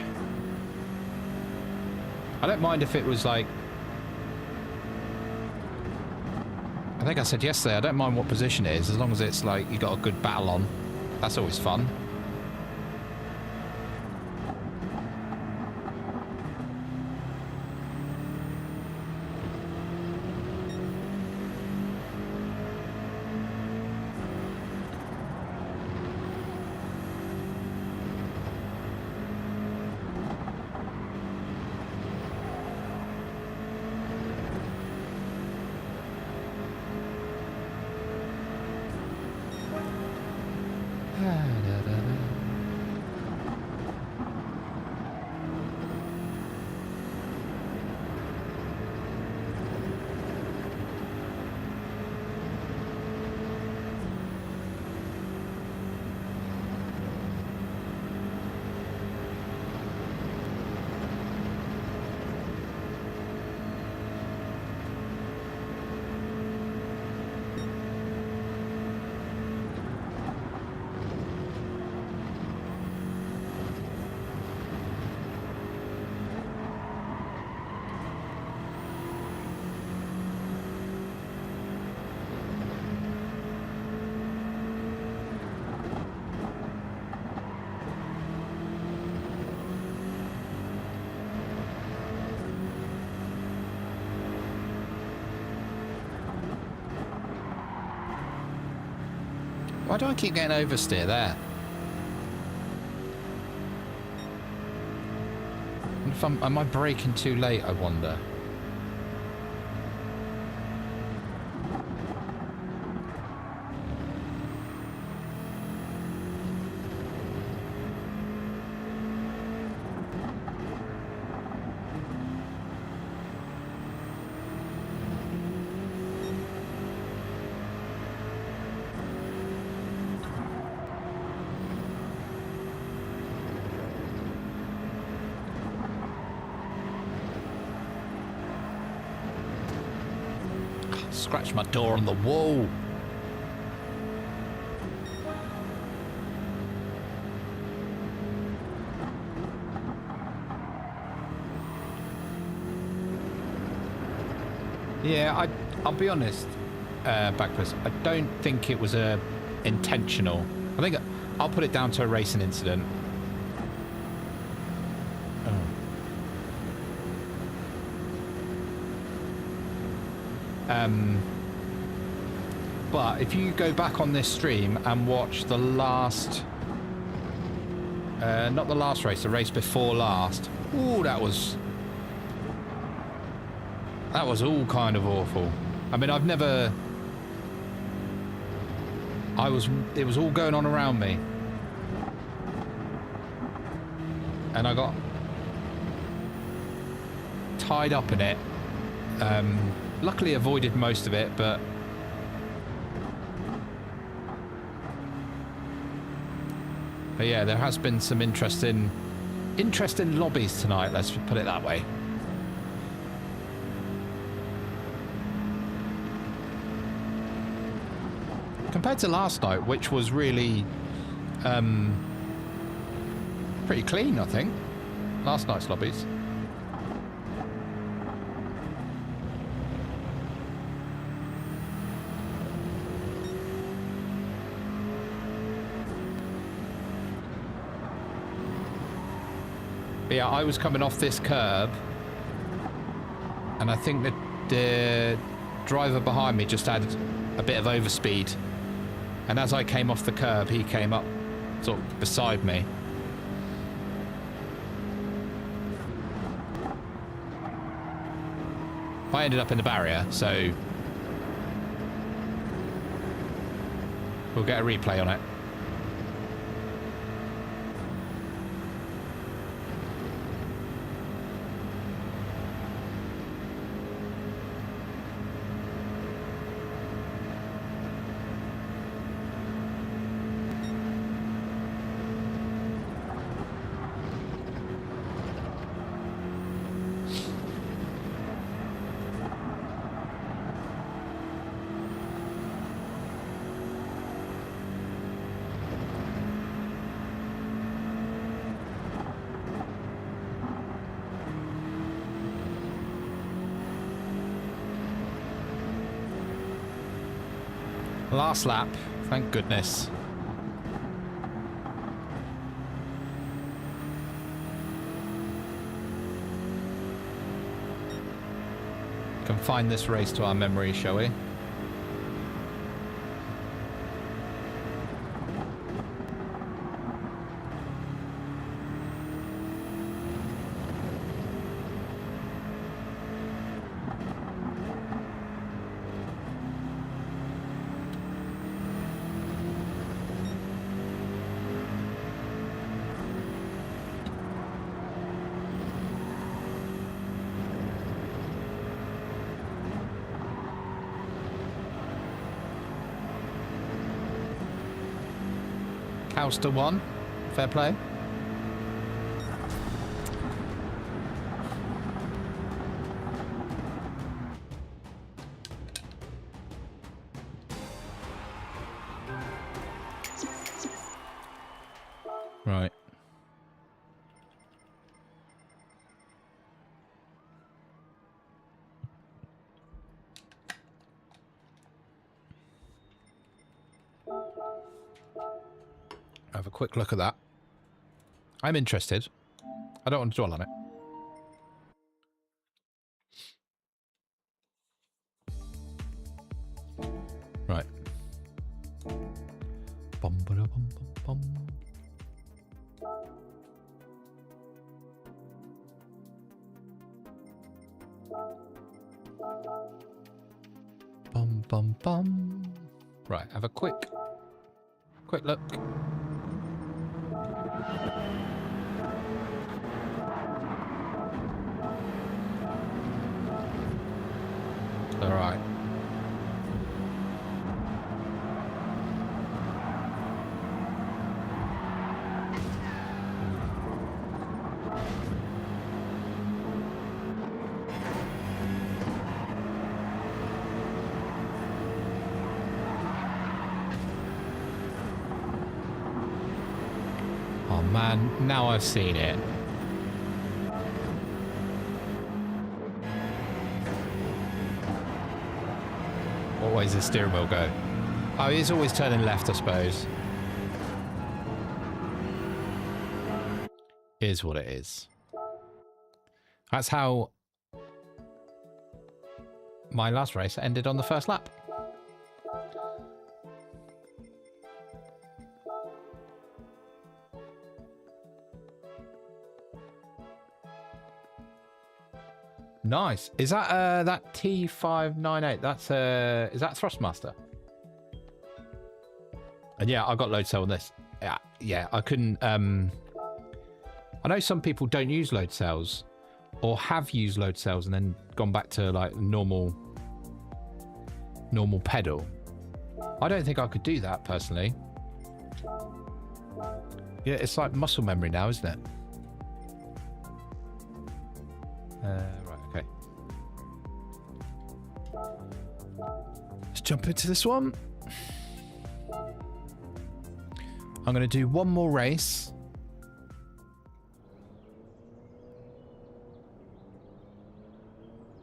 I don't mind if it was like, I think I said yesterday, I don't mind what position it is, as long as it's like you got a good battle on. That's always fun. Why do I keep getting oversteer there? If am I braking too late, I wonder? Scratch my door on the wall. Yeah, I'll be honest, Backwards, I don't think it was intentional. I think I'll put it down to a racing incident. But if you go back on this stream and watch the last, not the last race, the race before last, ooh, that was all kind of awful. I mean, it was all going on around me, and I got tied up in it. Luckily avoided most of it, but yeah, there has been some interesting lobbies tonight, let's put it that way. Compared to last night, which was really pretty clean, I think, last night's lobbies. But yeah, I was coming off this curb, and I think that the driver behind me just had a bit of overspeed, and as I came off the curb, he came up sort of beside me. I ended up in the barrier, so we'll get a replay on it. Last lap. Thank goodness. Confine this race to our memory, shall we? Calster won. Fair play. Right. Have a quick look at that. I'm interested. I don't want to dwell on it. Right. Bum, ba-da, bum, bum, bum. Bum, bum, bum. Right, have a quick look. All right. Oh man, now I've seen it. What way does the steering wheel go? Oh, he's always turning left, I suppose. Is what it is. That's how my last race ended on the first lap. Nice. Is that that T598? That's is that Thrustmaster? And yeah, I got load cell on this. Yeah, I couldn't. I know some people don't use load cells, or have used load cells and then gone back to like normal pedal. I don't think I could do that personally. Yeah, it's like muscle memory now, isn't it? Right, okay. Let's jump into this one. I'm going to do one more race.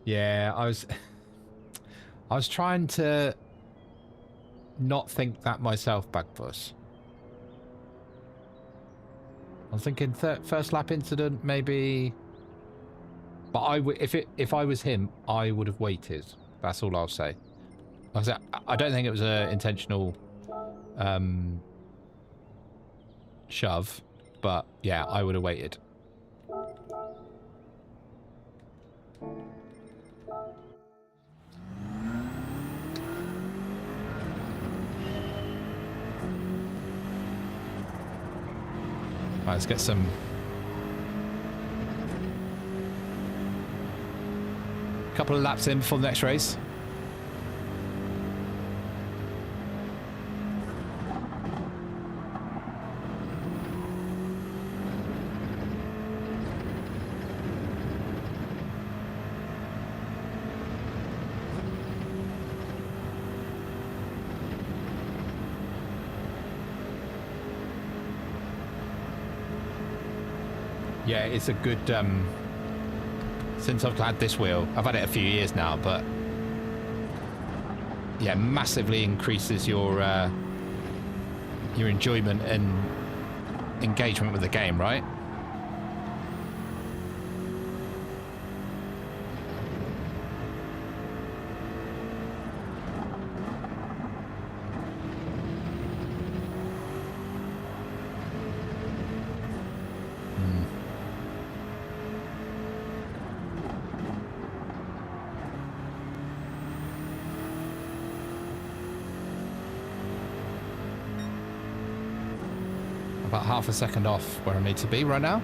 Yeah, I was trying to not think that myself, Bagpuss. I was thinking first lap incident, maybe. But if I was him, I would have waited. That's all I'll say. Like I said, I don't think it was an intentional shove, but yeah, I would have waited. Right, let's get some. Couple of laps in before the next race. Yeah, it's a good, since I've had this wheel, I've had it a few years now, but yeah, massively increases your enjoyment and engagement with the game, right? About half a second off where I need to be right now.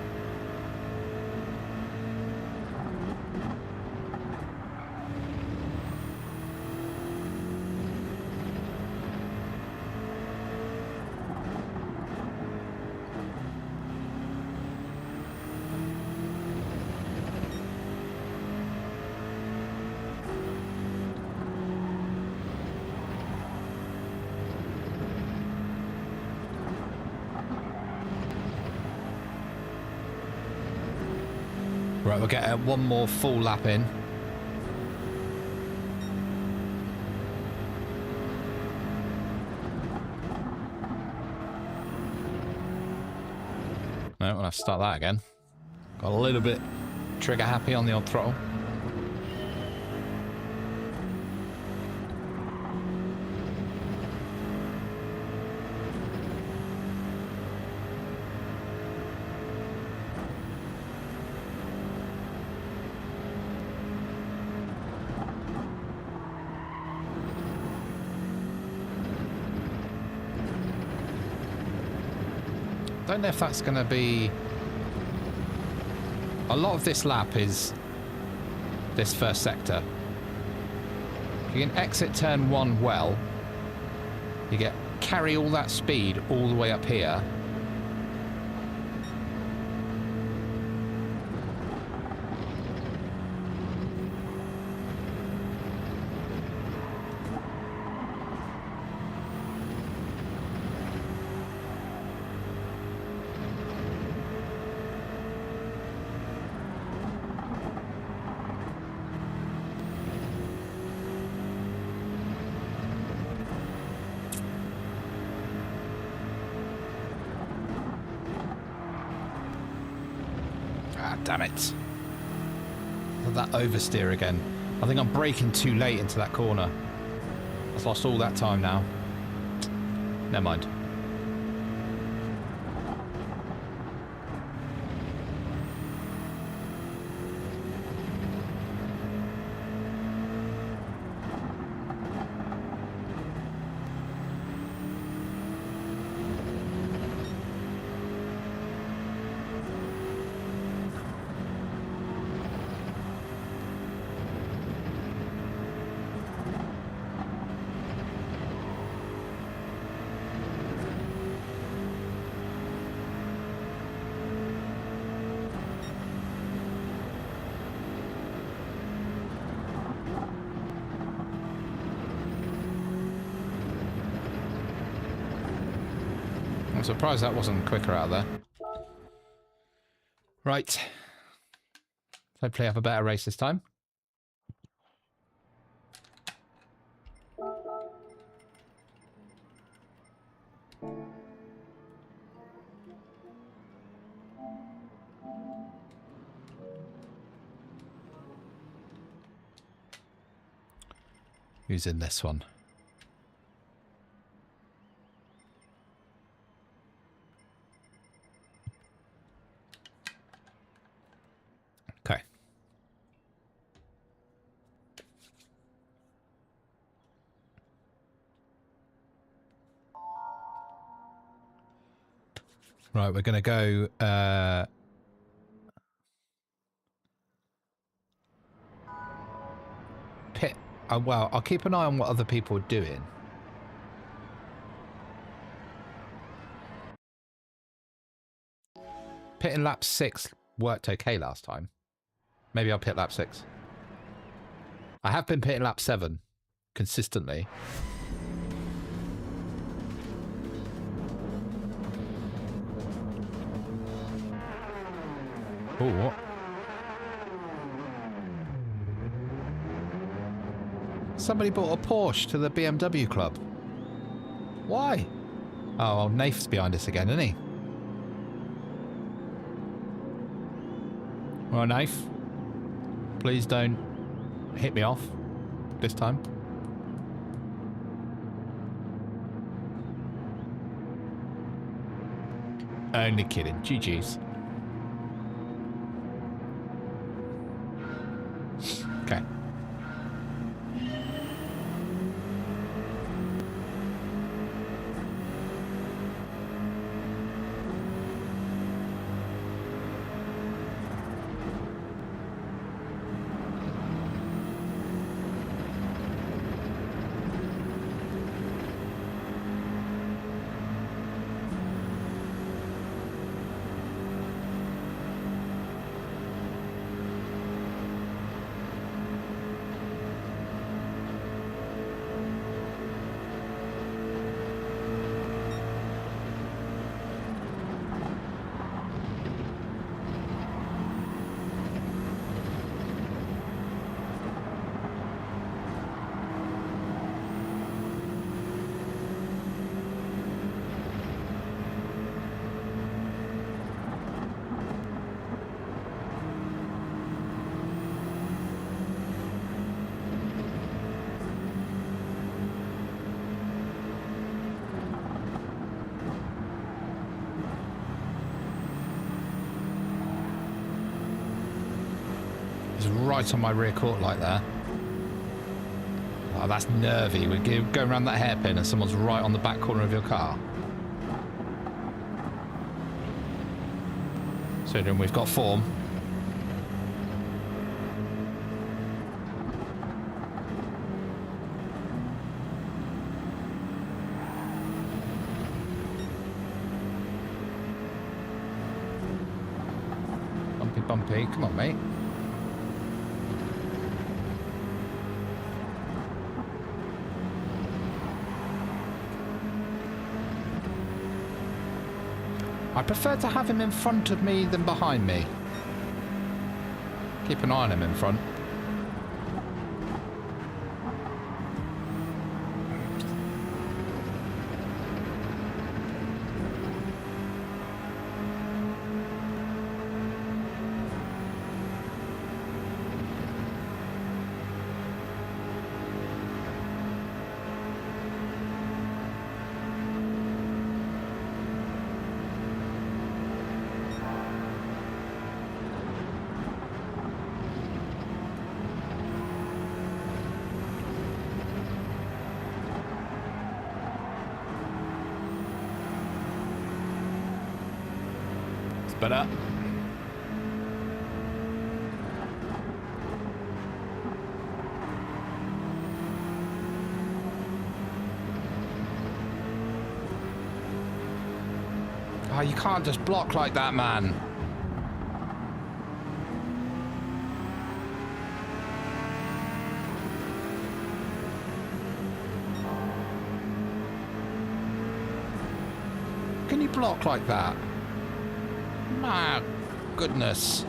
Right, we'll get one more full lap in. No, we'll have to start that again. Got a little bit trigger happy on the odd throttle. Don't know if that's going to be... A lot of this lap is this first sector. If you can exit turn 1 well, you carry all that speed all the way up here. Damn it. That oversteer again. I think I'm braking too late into that corner. I've lost all that time now. Never mind. I'm surprised that wasn't quicker out there. Right. Hopefully have a better race this time. Who's in this one? Okay. Right, we're going to go... pit. Well, I'll keep an eye on what other people are doing. Pit in lap 6 worked okay last time. Maybe I'll pit lap 6. I have been pitting lap 7 consistently. Oh, what? Somebody bought a Porsche to the BMW club. Why? Oh, well, Nath's behind us again, isn't he? Well, Nath, please don't hit me off this time. Only kidding. GG's. Okay. Right on my rear court light there. Oh, that's nervy. We're going around that hairpin and someone's right on the back corner of your car. So then we've got form. Bumpy, bumpy. Come on, mate. I prefer to have him in front of me than behind me. Keep an eye on him in front. Better. Oh, you can't just block like that, man. Can you block like that? My goodness.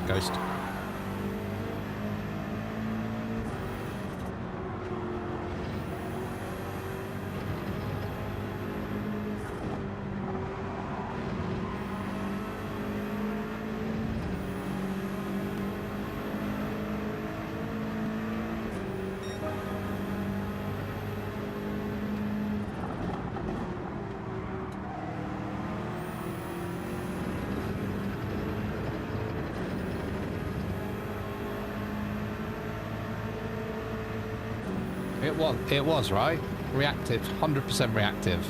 Ghost. It was, right? Reactive, 100% reactive.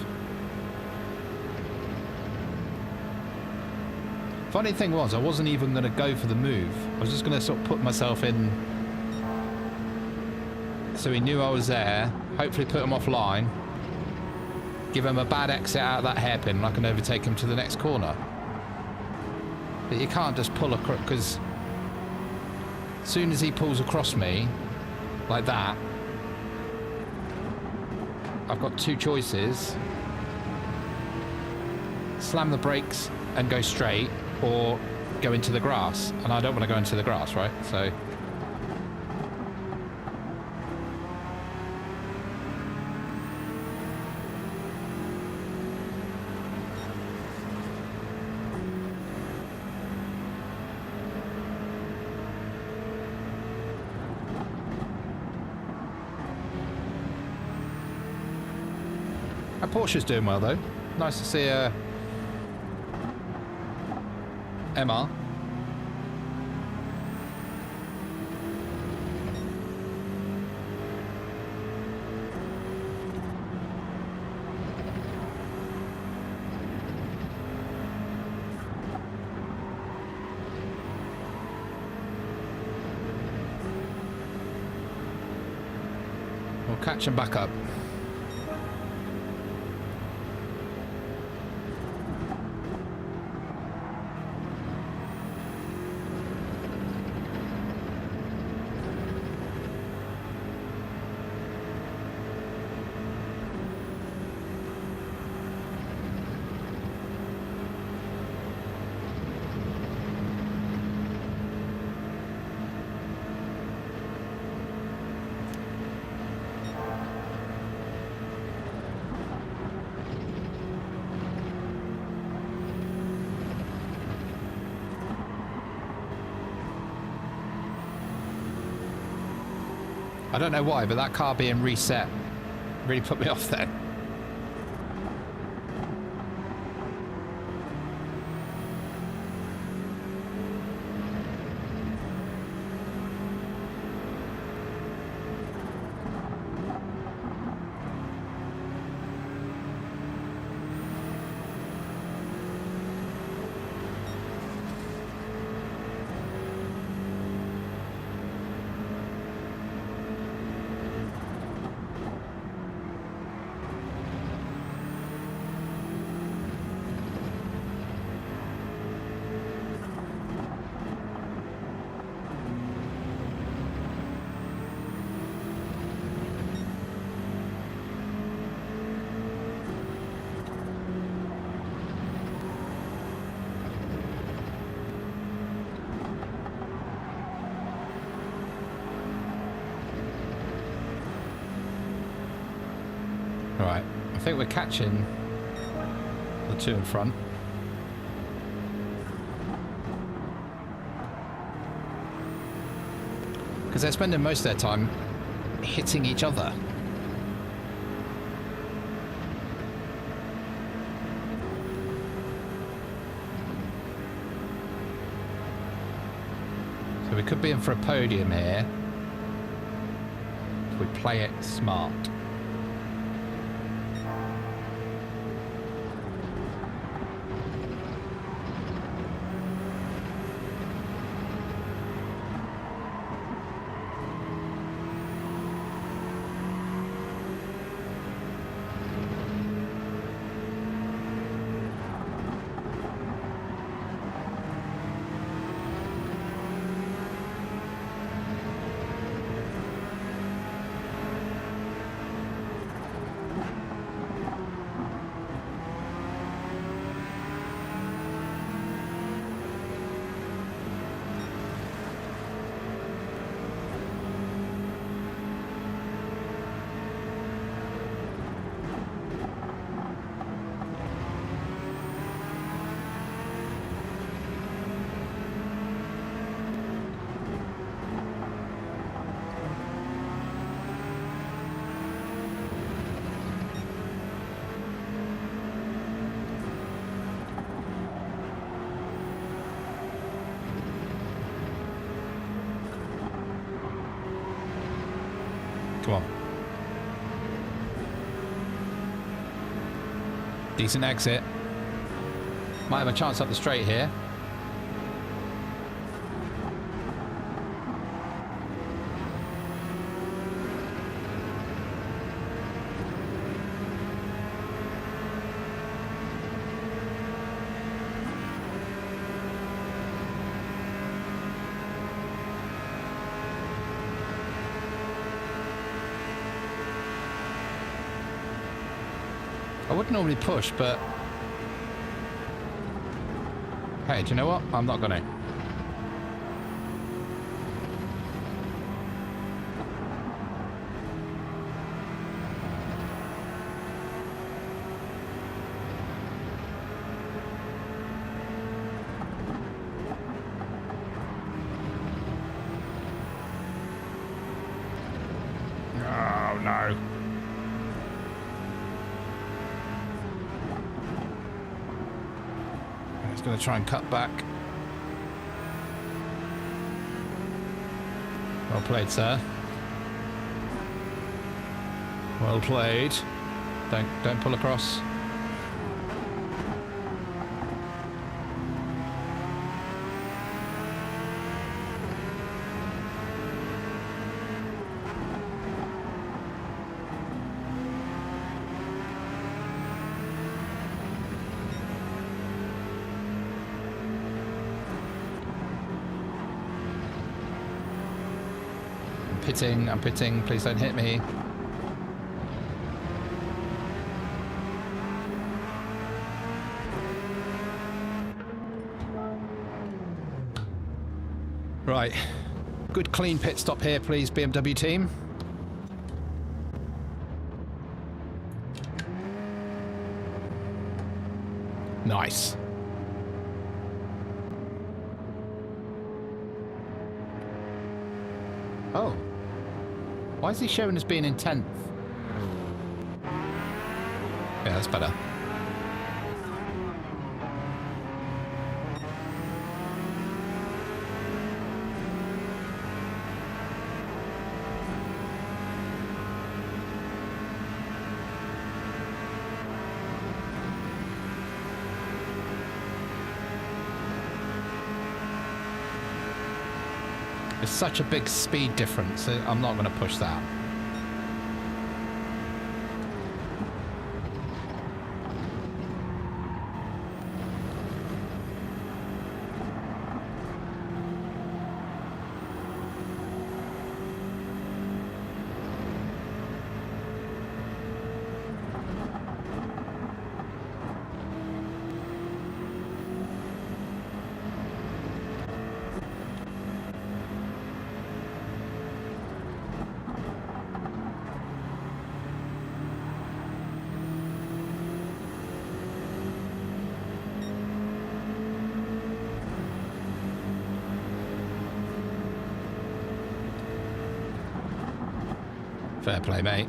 Funny thing was, I wasn't even going to go for the move. I was just going to sort of put myself in so he knew I was there, hopefully put him offline, give him a bad exit out of that hairpin and I can overtake him to the next corner. But you can't just pull across, because as soon as he pulls across me, like that, I've got two choices. Slam the brakes and go straight, or go into the grass. And I don't want to go into the grass, right? So... That Porsche's doing well, though. Nice to see MR. We'll catch him back up. I don't know why, but that car being reset really put me off then. Right, I think we're catching the two in front. Because they're spending most of their time hitting each other. So we could be in for a podium here if we play it smart. Come on. Decent exit. Might have a chance up the straight here. I wouldn't normally push, but... Hey, do you know what? I'm not gonna. Oh, no. He's going to try and cut back. Well played, sir. Well played. Don't pull across. I'm pitting, please don't hit me. Right, good clean pit stop here, please, BMW team. Nice. Oh. Why is he showing us being in 10th? Yeah, that's better. It's such a big speed difference. I'm not going to push that. Fair play, mate.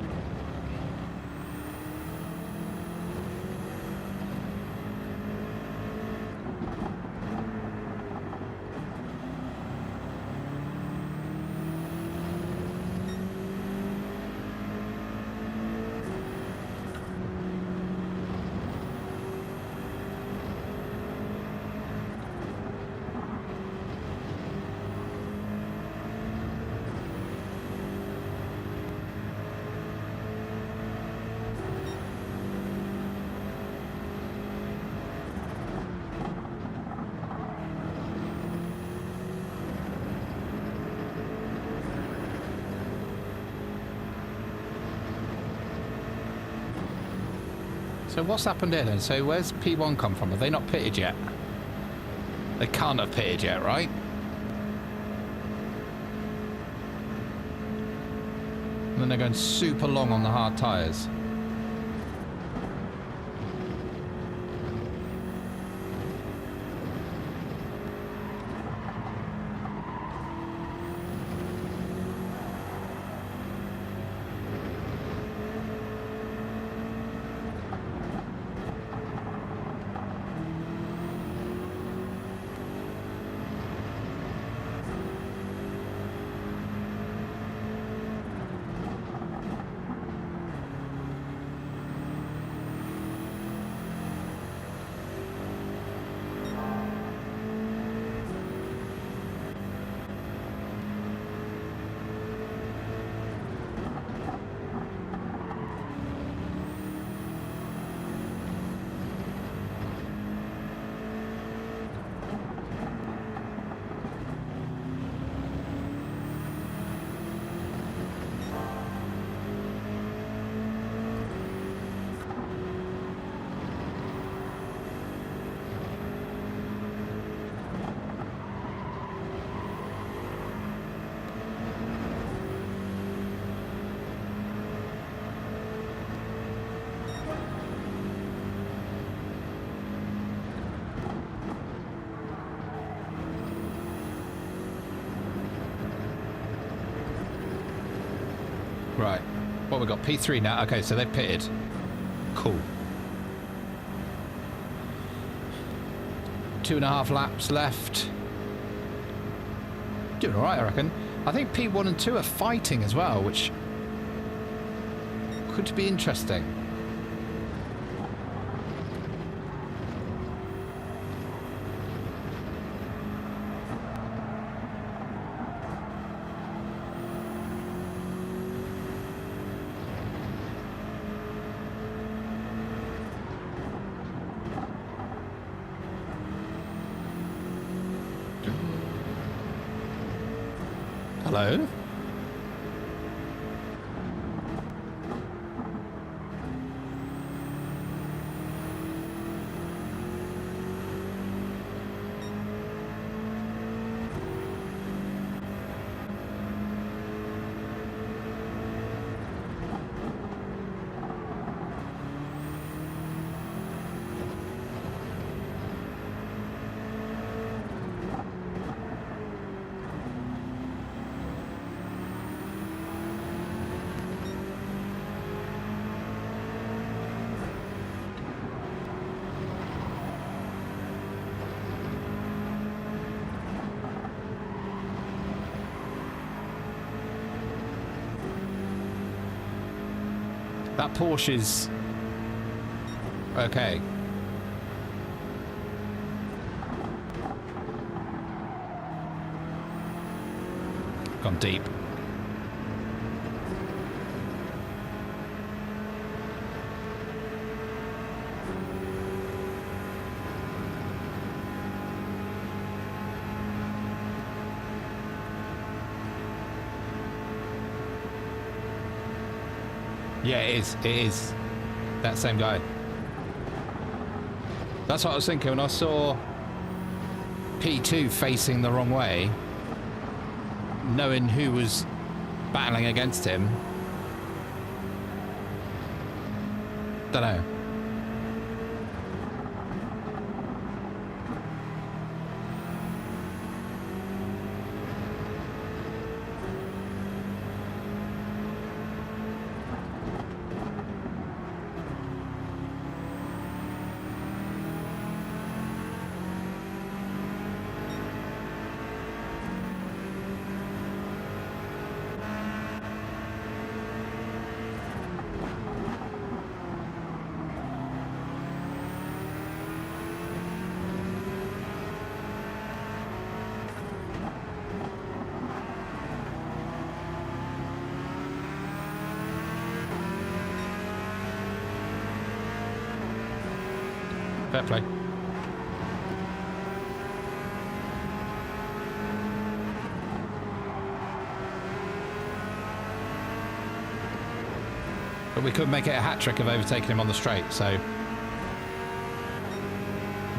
So what's happened here then? So where's P1 come from? Have they not pitted yet? They can't have pitted yet, right? And then they're going super long on the hard tyres. Right. What we got? P3 now. Okay, so they've pitted. Cool. 2.5 laps left. Doing all right, I reckon. I think P1 and 2 are fighting as well, which could be interesting. Hello? That Porsche is okay. Gone deep. Yeah, it is. It is. That same guy. That's what I was thinking when I saw P2 facing the wrong way, knowing who was battling against him. Don't know. Fair play. But we could make it a hat trick of overtaking him on the straight, so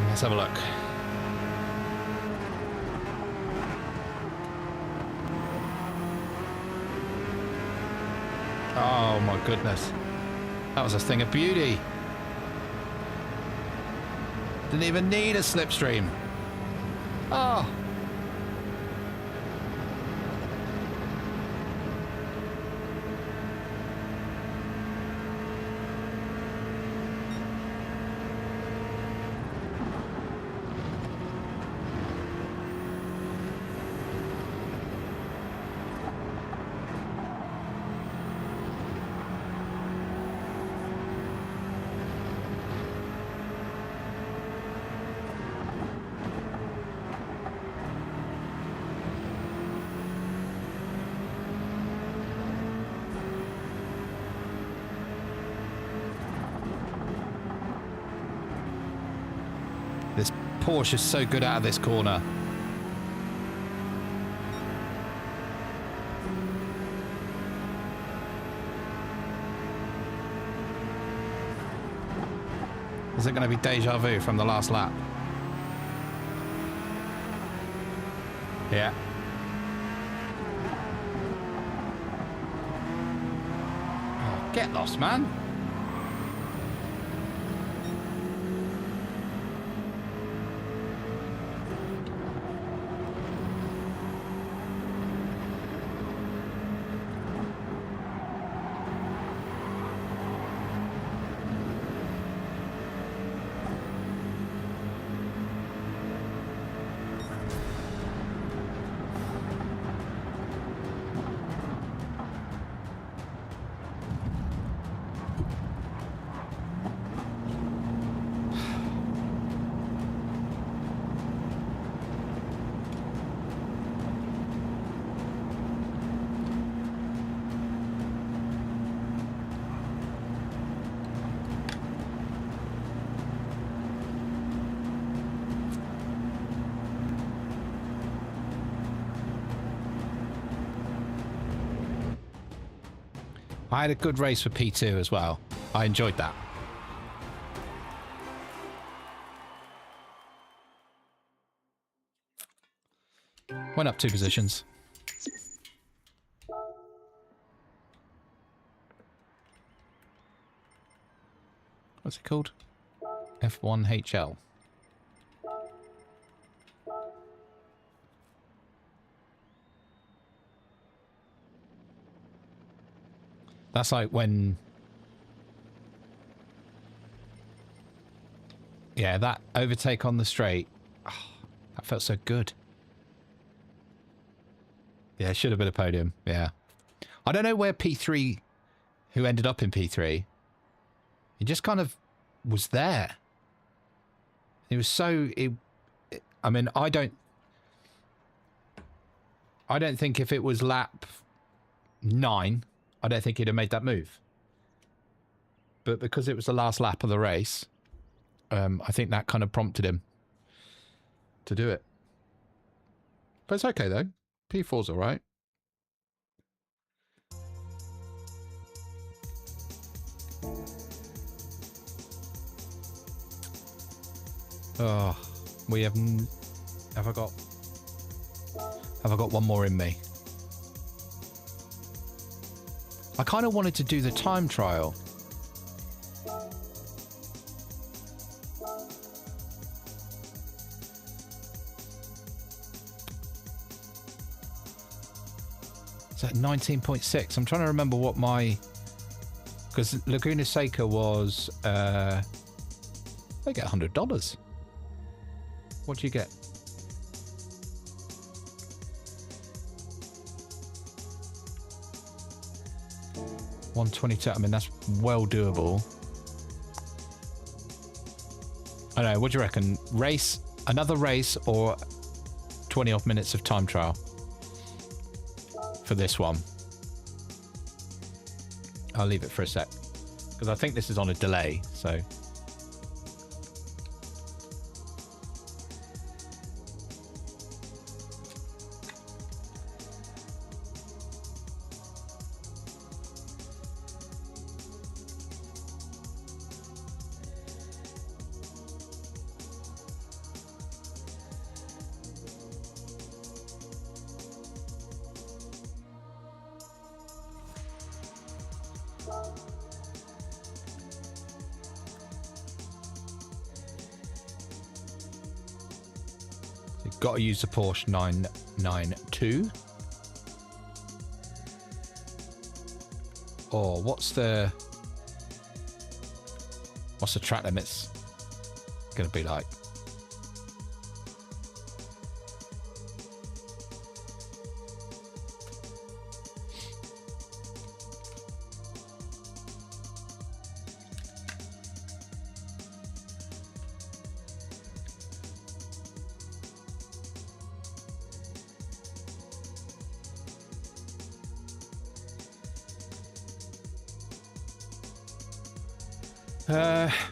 let's have a look. Oh my goodness. That was a thing of beauty. Didn't even need a slipstream. Oh. This Porsche is so good out of this corner. Is it going to be deja vu from the last lap? Yeah. Oh, get lost, man. I had a good race for P2 as well. I enjoyed that. Went up 2 positions. What's it called? F1HL. That's like when... Yeah, that overtake on the straight. Oh, that felt so good. Yeah, it should have been a podium. Yeah. I don't know where P3, who ended up in P3, he just kind of was there. It was so... I mean, I don't think if it was lap 9, I don't think he'd have made that move. But because it was the last lap of the race, I think that kind of prompted him to do it. But it's okay, though. P4's all right. Oh, we have... Have I got one more in me? I kind of wanted to do the time trial. Is that 19.6? I'm trying to remember what my... Because Laguna Seca was... they get $100. What do you get? $122. I mean, that's well doable. I don't know. What do you reckon? Race, another race, or 20 odd minutes of time trial for this one? I'll leave it for a sec because I think this is on a delay. So. Got to use the Porsche 992. Or what's the track limits going to be like?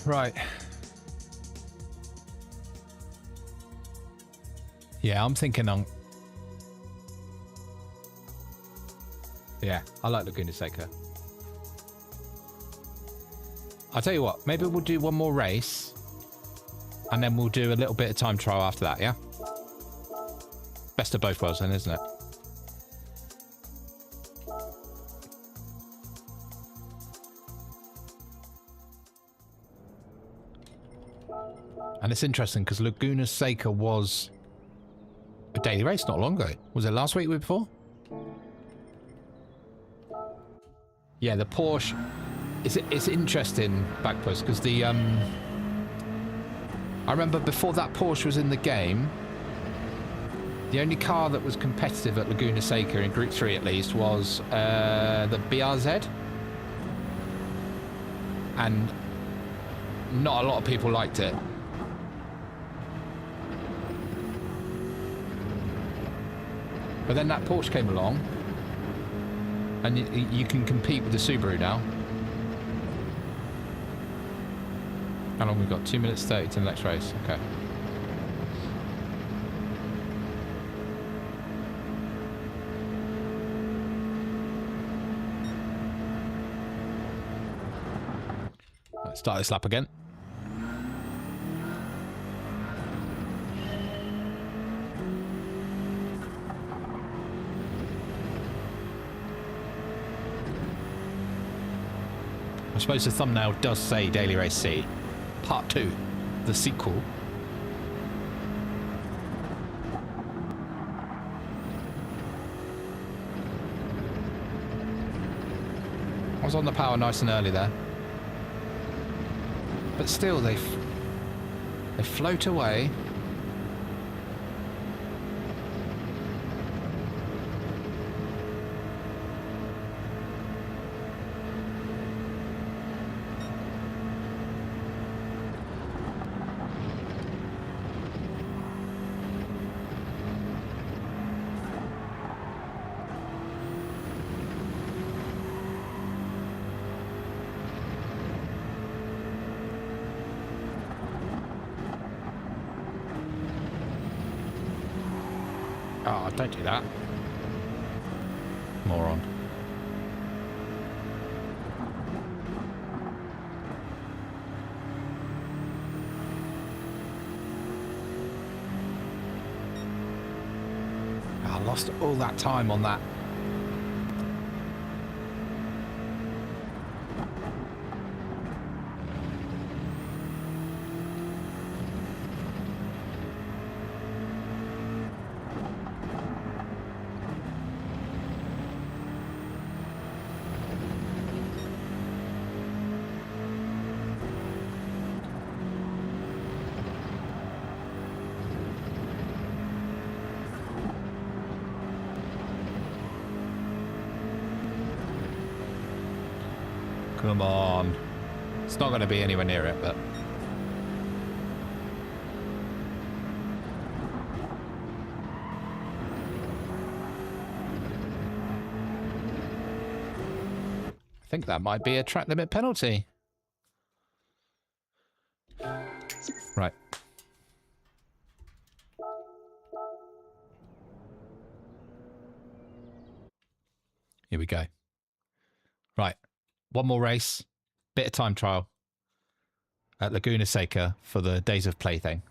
Right. Yeah, I'm thinking on... Yeah, I like Laguna Seca. I'll tell you what, maybe we'll do one more race, and then we'll do a little bit of time trial after that, yeah? Best of both worlds then, isn't it? And it's interesting because Laguna Seca was a daily race not long ago. Was it last week, week before? Yeah, the Porsche. It's interesting, Backpost, because the I remember before that Porsche was in the game, the only car that was competitive at Laguna Seca in Group 3 at least was the BRZ, and not a lot of people liked it. But then that Porsche came along, and you can compete with the Subaru now. How long we got? 2 minutes 30 to the next race. Okay. Start this lap again. I suppose the thumbnail does say Daily Race C, Part 2, the sequel. I was on the power nice and early there. But still, they float away. Oh, don't do that. Moron. I lost all that time on that. Come on. It's not going to be anywhere near it, but... I think that might be a track limit penalty. Right. Here we go. Right. One more race, bit of time trial at Laguna Seca for the Days of Play thing.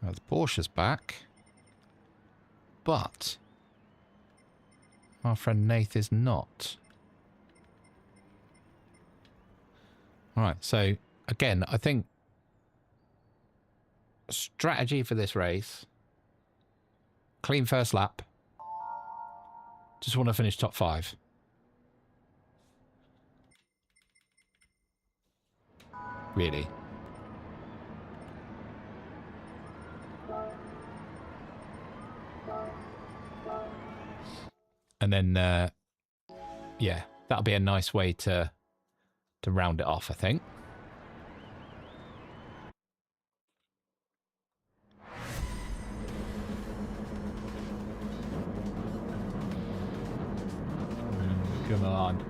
Now the Porsche's back, but our friend Nath is not. All right, so again, I think strategy for this race, clean first lap, just want to finish top 5. Really. And then, yeah, that'll be a nice way to round it off, I think. Come on.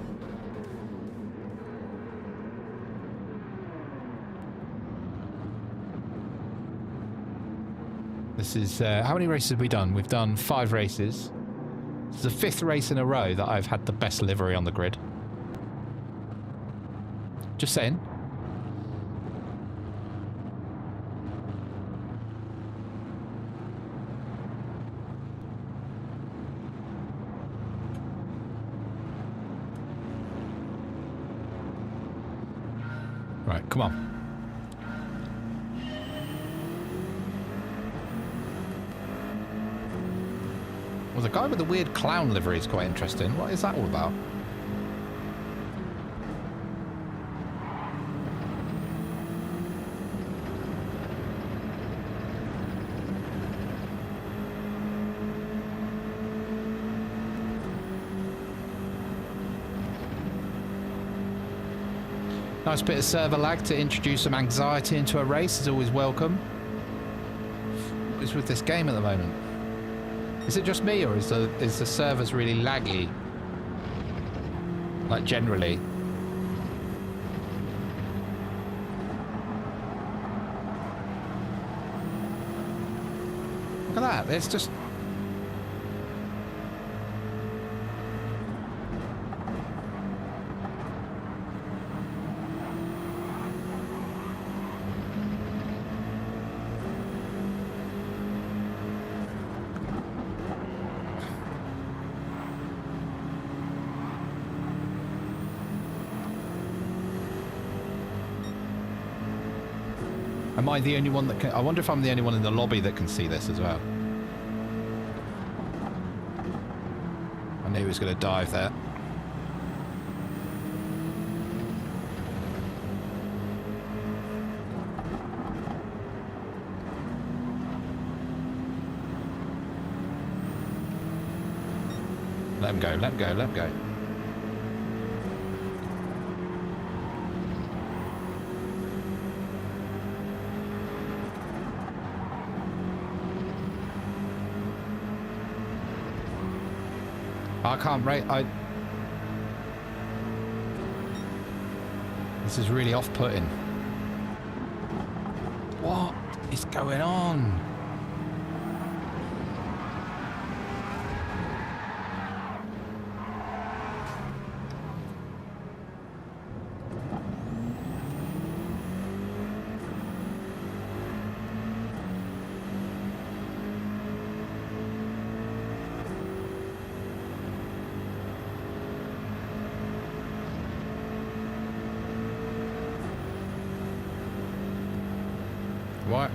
This is, how many races have we done? We've done 5 races. This is the 5th race in a row that I've had the best livery on the grid. Just saying. Right, come on. Well, the guy with the weird clown livery is quite interesting. What is that all about? Nice bit of server lag to introduce some anxiety into a race is always welcome. What is with this game at the moment? Is it just me, or is the servers really laggy? Like generally? Look at that. It's just... Am I the only one that can... I wonder if I'm the only one in the lobby that can see this as well. I knew he was going to dive there. Let him go, let him go, let him go. I can't rate. This is really off-putting. What is going on? What?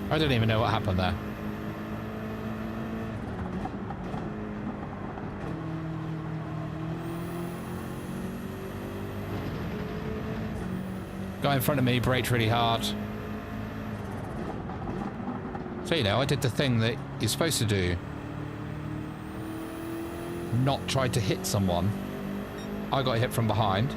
I don't even know what happened there. Guy in front of me braked really hard. So, you know, I did the thing that you're supposed to do. Not try to hit someone. I got hit from behind.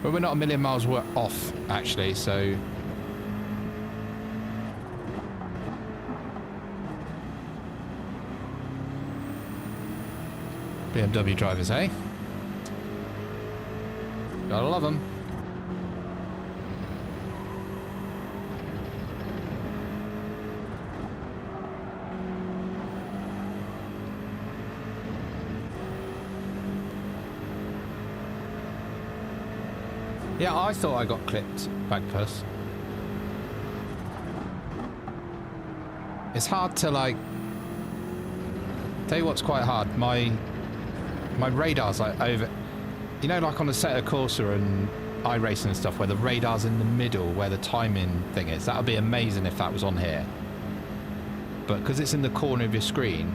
But we're not a million miles off, actually, so... BMW drivers, eh? Gotta love them. Yeah, I thought I got clipped, Bagpuss. It's hard to, like... Tell you what's quite hard. My radar's like over, you know, like on a set of Corsa and iRacing and stuff, where the radar's in the middle, where the timing thing is. That would be amazing if that was on here. But because it's in the corner of your screen,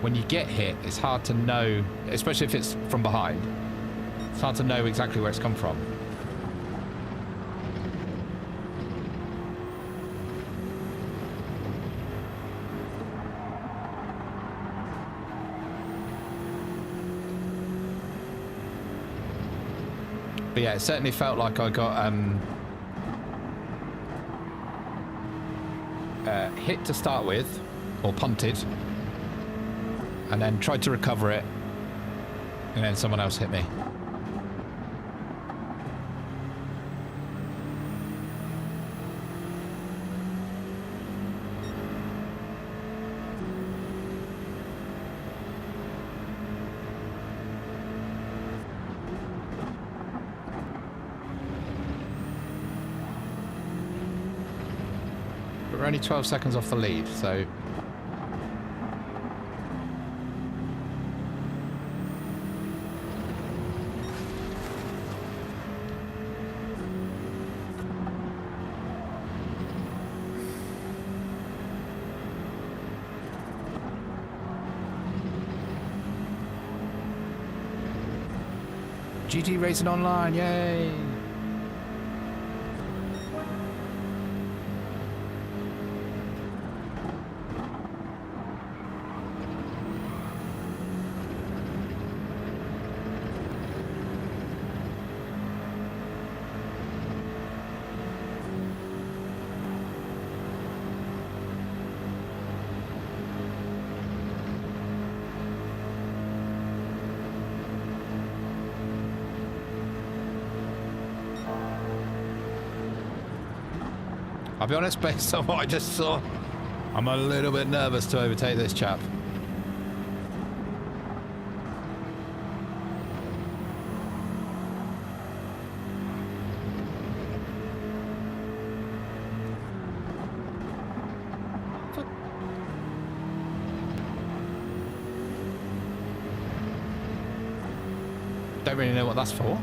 when you get hit, it's hard to know, especially if it's from behind. It's hard to know exactly where it's come from. But yeah, it certainly felt like I got hit to start with, or punted, and then tried to recover it, and then someone else hit me. We're only 12 seconds off the lead, so... GT Racing Online, yay! I'll be honest, based on what I just saw, I'm a little bit nervous to overtake this chap. Don't really know what that's for.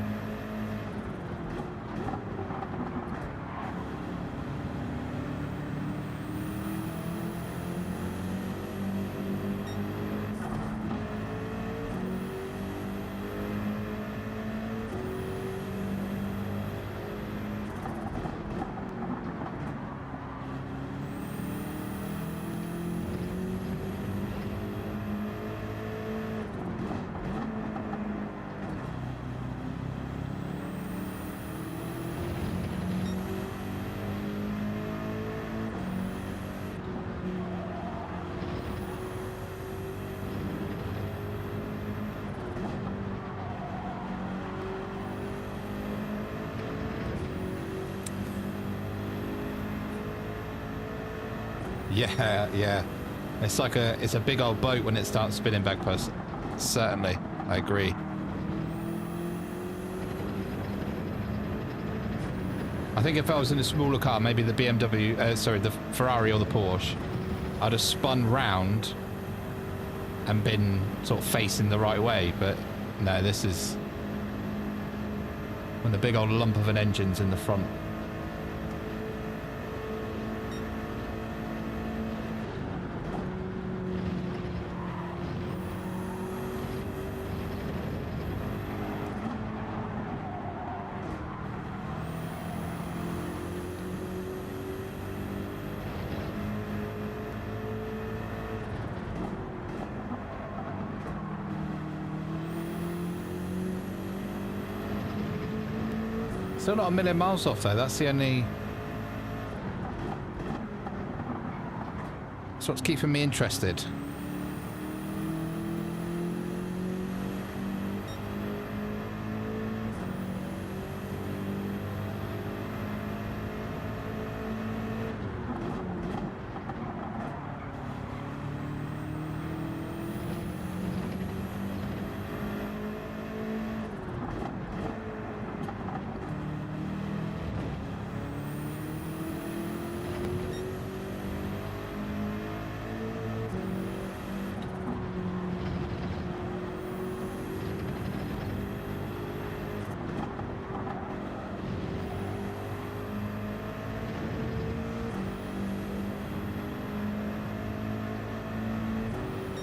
Yeah. It's like it's a big old boat when it starts spinning back post. Certainly, I agree. I think if I was in a smaller car, maybe the BMW, sorry, the Ferrari or the Porsche, I'd have spun round and been sort of facing the right way. But no, this is when the big old lump of an engine's in the front. Still not a million miles off though, that's the only... That's what's keeping me interested.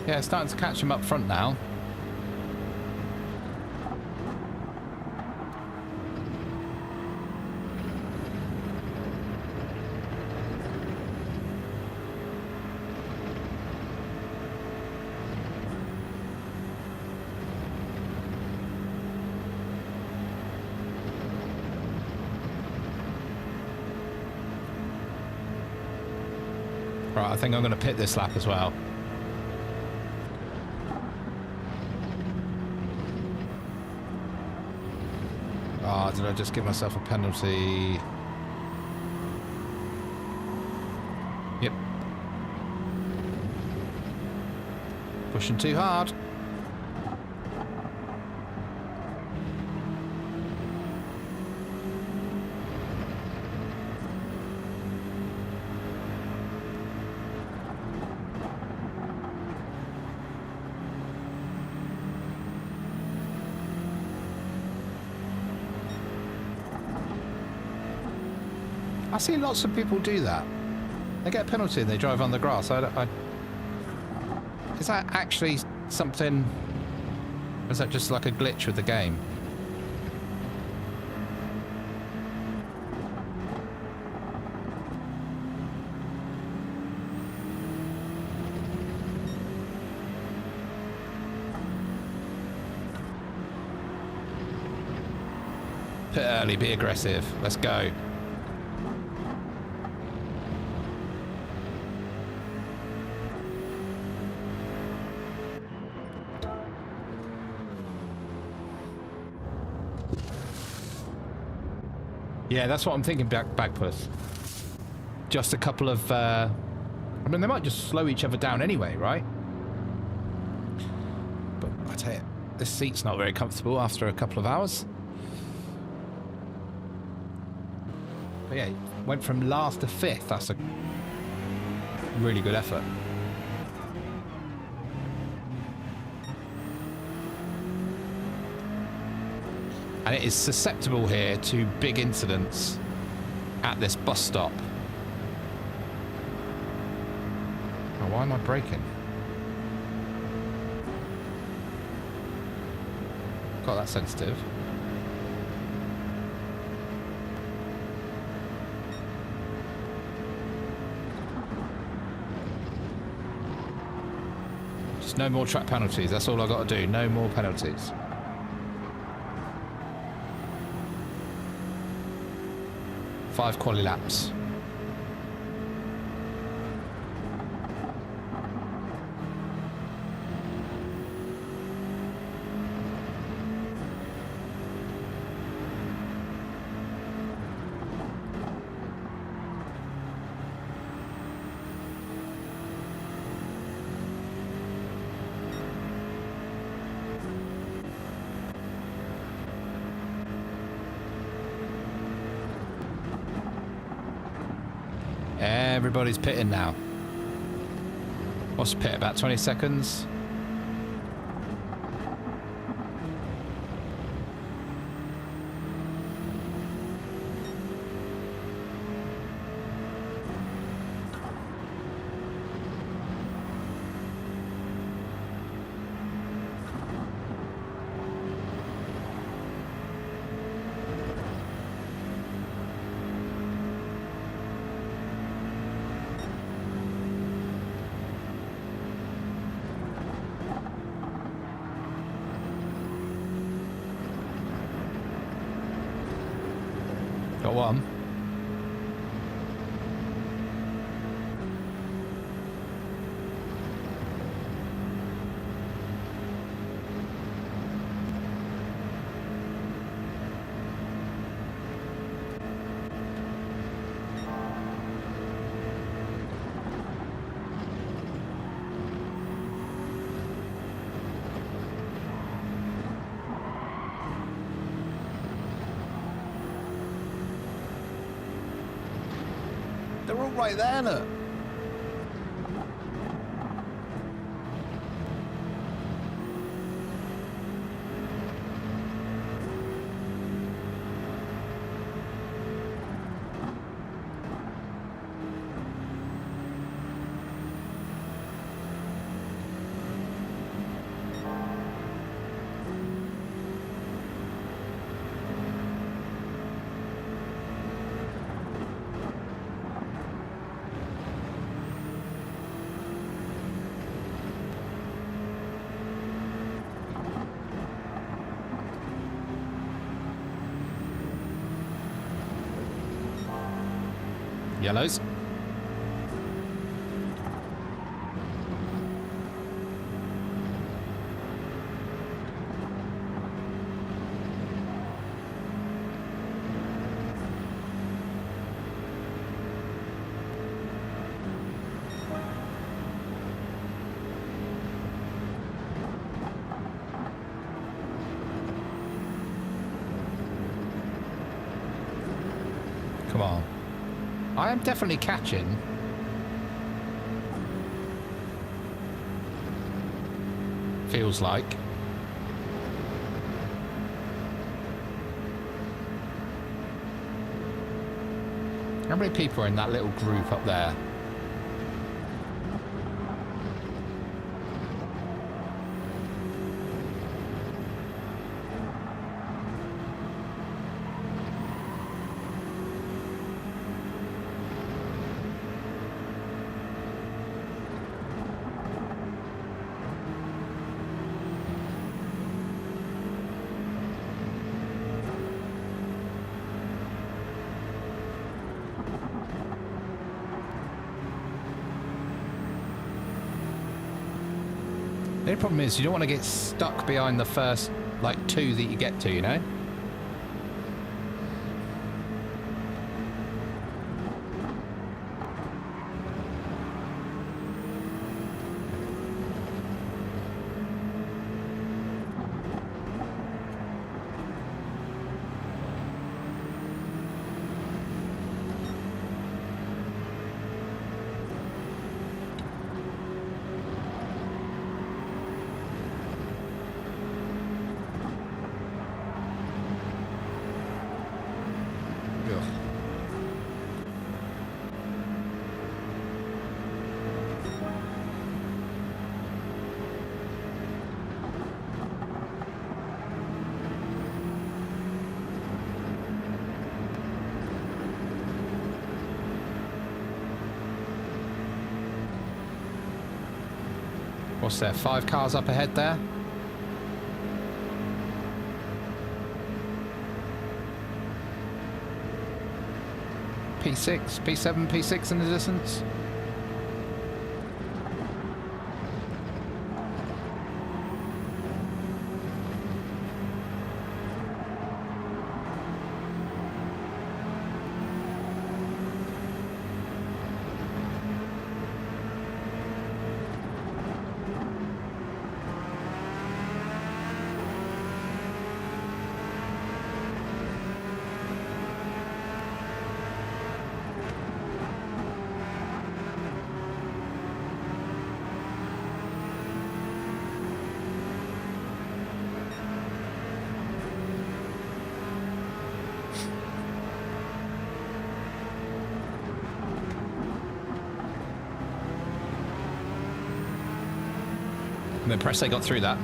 Yeah, it's starting to catch him up front now. Right, I think I'm going to pit this lap as well. Oh, did I just give myself a penalty? Yep. Pushing too hard. I see lots of people do that. They get a penalty and they drive on the grass. Is that actually something? Or is that just like a glitch with the game? Pit early, be aggressive. Let's go. Yeah, that's what I'm thinking, back push. just a couple of... I mean, they might just slow each other down anyway, right? But I tell you, this seat's not very comfortable after a couple of hours. But yeah, went from last to fifth. That's a really good effort. And it is susceptible here to big incidents at this bus stop. Oh, why am I braking? God, that's sensitive. Just no more track penalties. That's all I've got to do. No more penalties. Five quali laps. Everybody's pitting now. What's the pit? About 20 seconds? Got one. They're all right there, look. Yellows. Come on. I am definitely catching. Feels like. How many people are in that little group up there? The only problem is you don't want to get stuck behind the first, like, two that you get to, you know? What's there? 5 cars up ahead there. P6, P7, P6 in the distance. I'm impressed they got through that.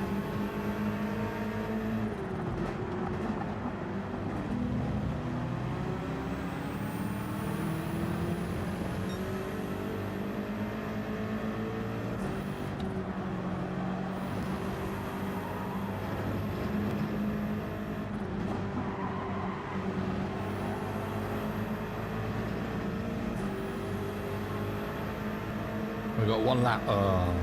We've got 1 lap. Oh.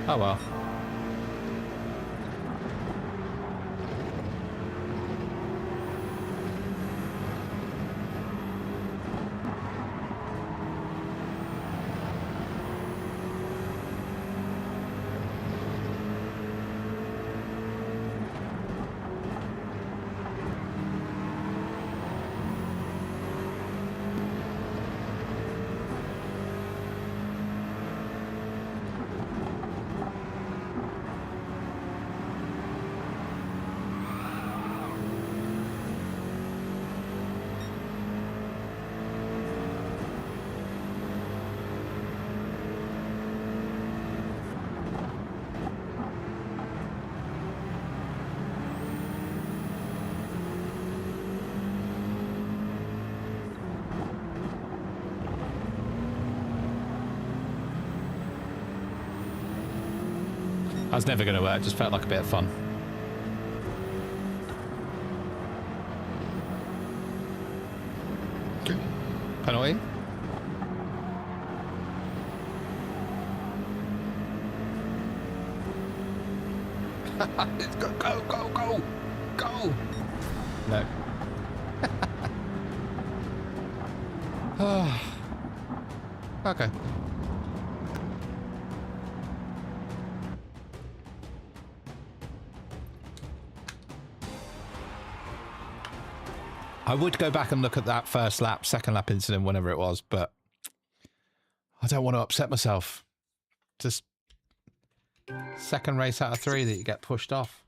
Oh well. I was never going to work, just felt like a bit of fun. Penalty? Let's go, go, go, go, go! No. Okay. I would go back and look at that first lap, second lap incident, whenever it was, but I don't want to upset myself. Just second race out of 3 that you get pushed off.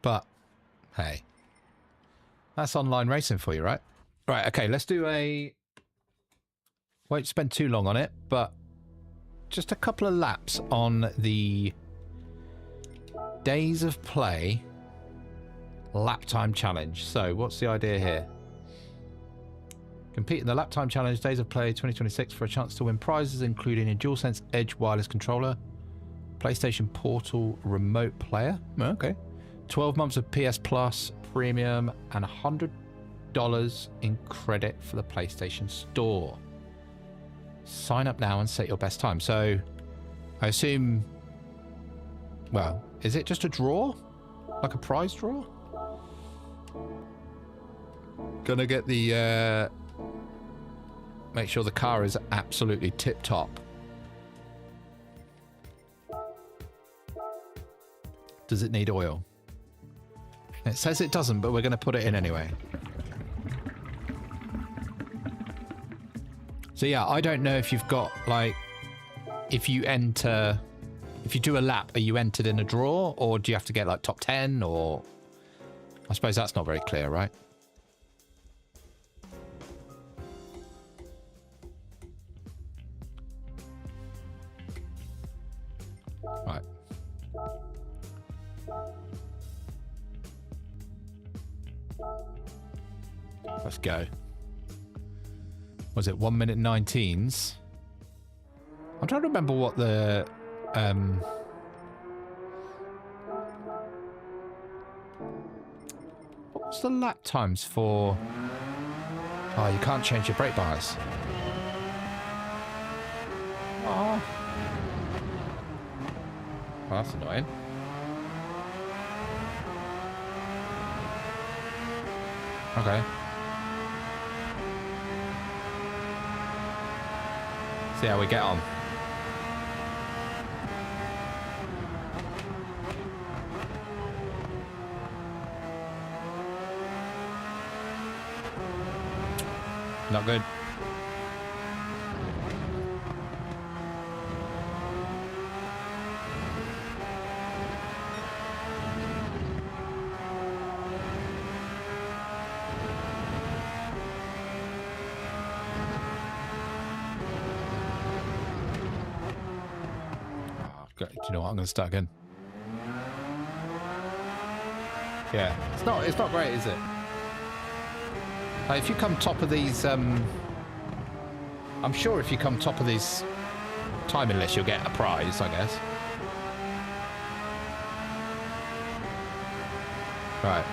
But, hey, that's online racing for you, right? Right, okay, let's do a... Won't spend too long on it, but just a couple of laps on the Days of Play lap time challenge. So what's the idea here? Compete in the lap time challenge Days of Play 2026 for a chance to win prizes including a DualSense Edge wireless controller, PlayStation Portal remote player, okay, 12 months of PS Plus Premium, and $100 in credit for the PlayStation Store. Sign up now and set your best time. So I assume, well, is it just a draw? Like a prize draw? Gonna get the make sure the car is absolutely tip top. Does it need oil? It says it doesn't, but we're going to put it in anyway. So yeah, I don't know if you've got like, if you enter, if you do a lap, are you entered in a draw, or do you have to get like top 10, or I suppose that's not very clear, right? Right. Let's go. Was it 1 minute 19s? I'm trying to remember what the what's the lap times for? Oh, you can't change your brake bars. Oh, well, that's annoying. Okay. See how we get on. Not good. Do you know what? I'm going to start again. Yeah, it's not great, is it? If you come top of these, I'm sure if you come top of these timing lists, you'll get a prize, I guess. Right.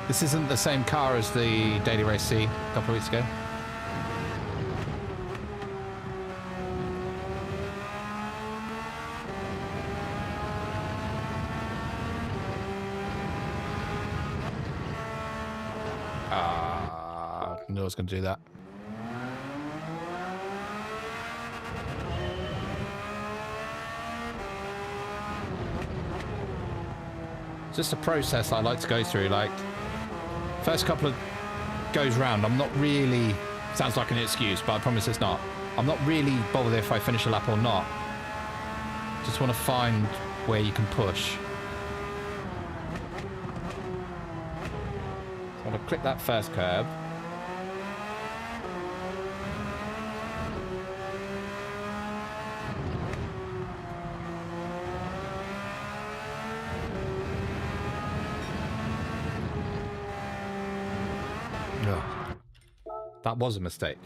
This isn't the same car as the Daily Race C a couple of weeks ago. I knew I was going to do that. It's just a process I like to go through, like first couple of goes round, I'm not really, sounds like an excuse, but I promise it's not. I'm not really bothered if I finish a lap or not. Just want to find where you can push. So I'm going to click that first curb. That was a mistake.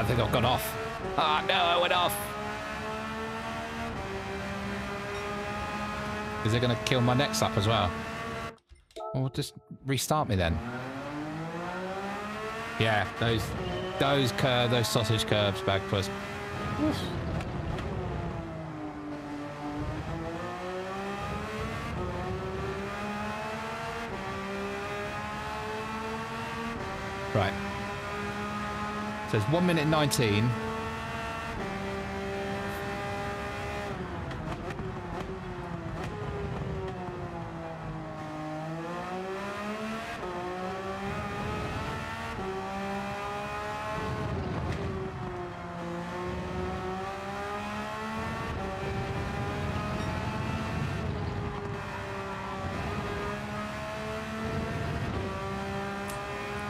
think I've gone off. Ah, no, I went off. Is it going to kill my next lap as well? Or just restart me then? Yeah, those sausage curbs, Bagpuss. Right. So it's 1 minute 19.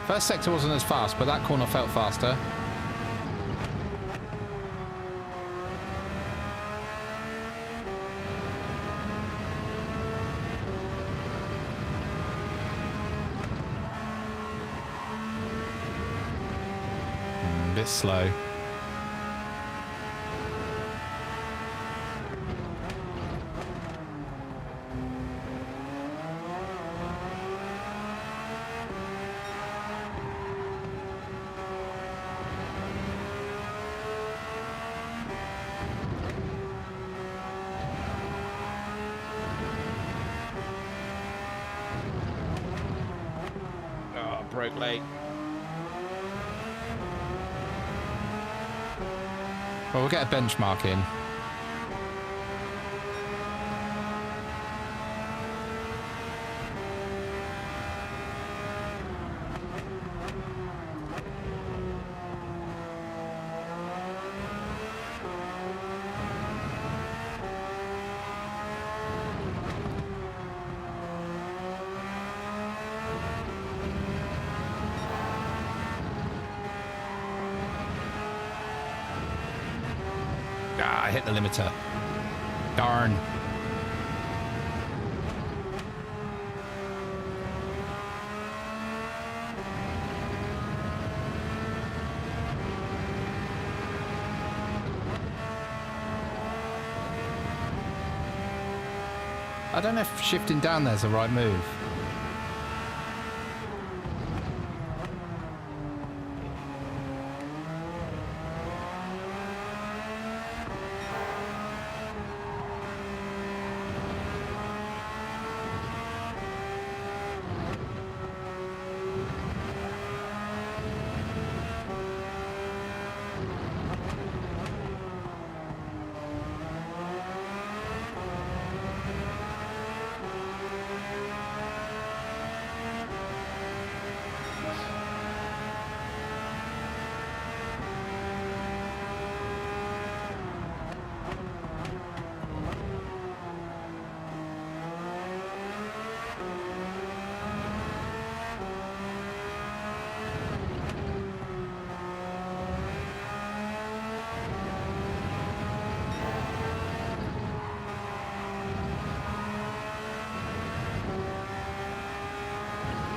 First sector wasn't as fast, but that corner felt faster. A bit slow. Broke late. Well, we'll get a benchmark in. Ah, I hit the limiter. Darn. I don't know if shifting down there's the right move.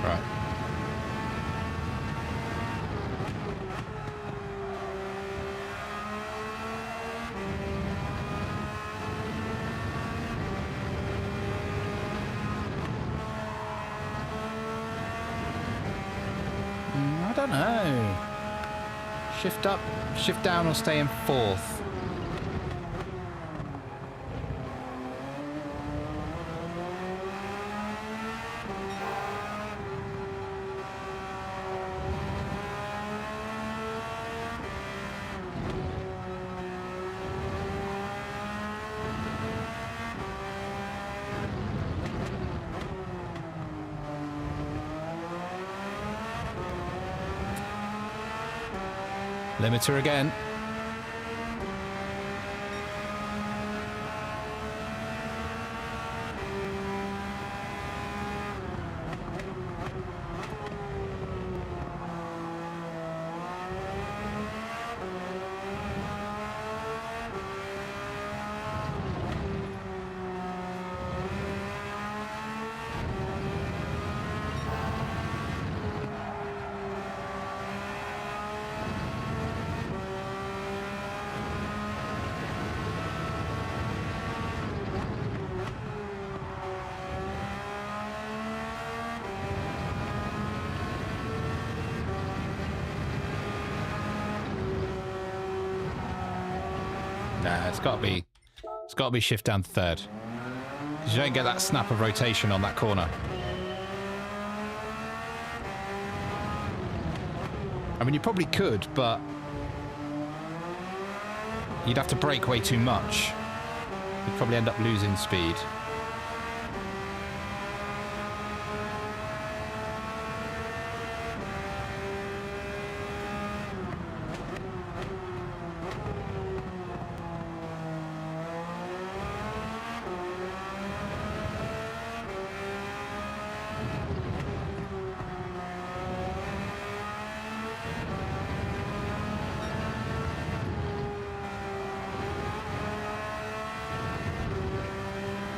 Right. I don't know. Shift up, shift down, or stay in fourth. Limiter again. it's got to be shift down to third. Because you don't get that snap of rotation on that corner. I mean, you probably could, but you'd have to brake way too much. You'd probably end up losing speed.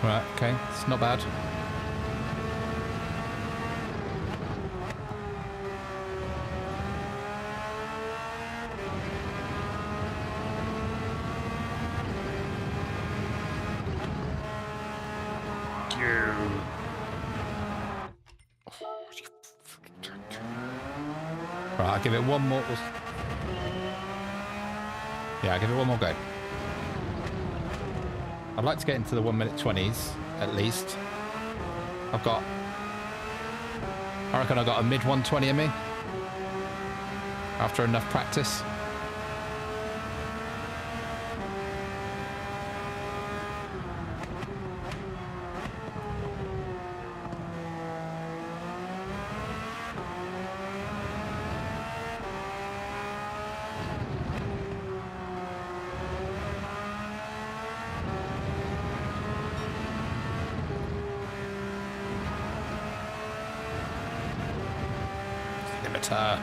Right, okay, it's not bad. Right, I'll give it one more. Yeah, I'll give it one more go. I'd like to get into the 1 minute 20s, at least. I reckon I've got a mid 120 in me. After enough practice. Limiter.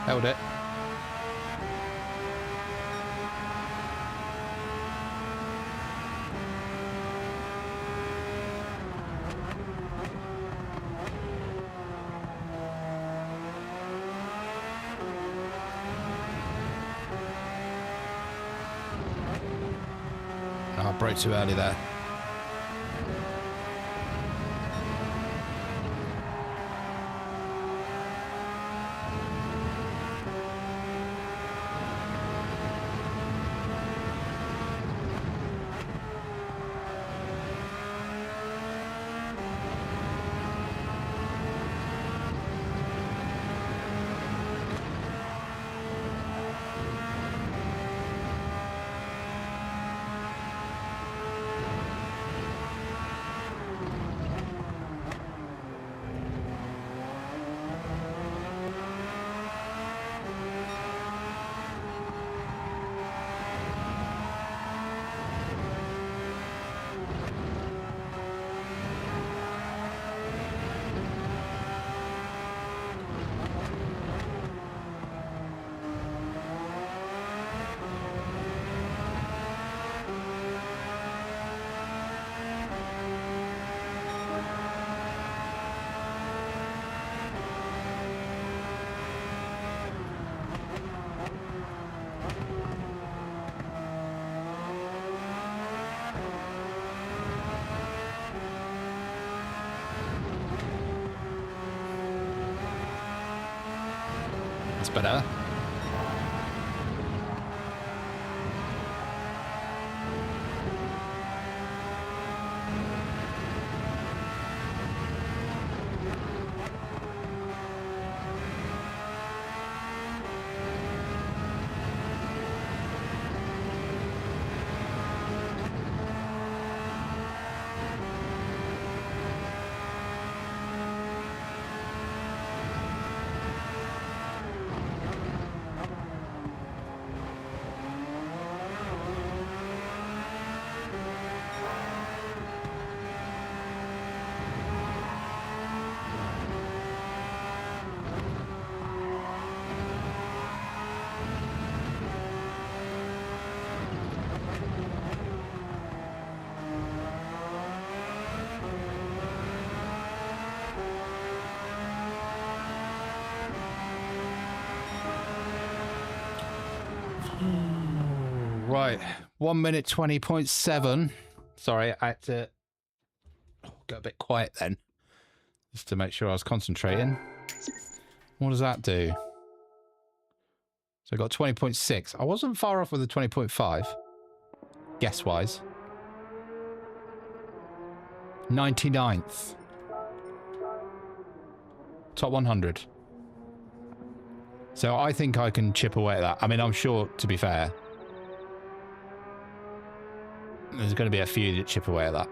Held it. Oh, I broke too early there. That's better. Right, 1 minute 20.7. Sorry, I had to go a bit quiet then, just to make sure I was concentrating. What does that do? So I got 20.6. I wasn't far off with the 20.5, guess-wise. 99th. Top 100. So I think I can chip away at that. I mean, I'm sure, to be fair, there's going to be a few that chip away at that.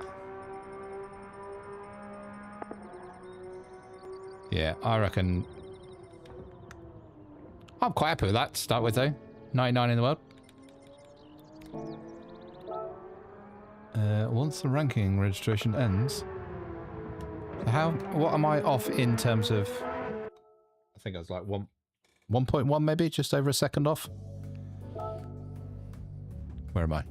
Yeah, I reckon... I'm quite happy with that to start with, though. 99 in the world. Once the ranking registration ends... What am I off in terms of... I think I was like 1.1 maybe, just over a second off. Where am I?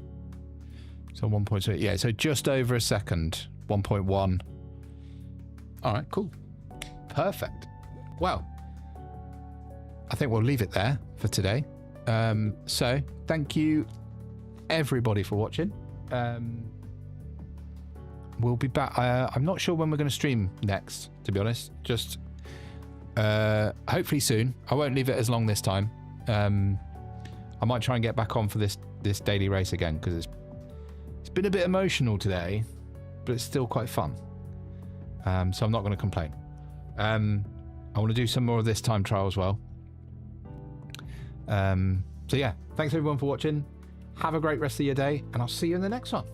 So 1.2, yeah, so just over a second. 1.1. All right, cool. Perfect. Well, I think we'll leave it there for today. So thank you everybody for watching. We'll be back. I'm not sure when we're going to stream next, to be honest. Just hopefully soon. I won't leave it as long this time. I might try and get back on for this daily race again, because it's been a bit emotional today, but it's still quite fun. So I'm not going to complain. I want to do some more of this time trial as well. So yeah, thanks everyone for watching. Have a great rest of your day, and I'll see you in the next one.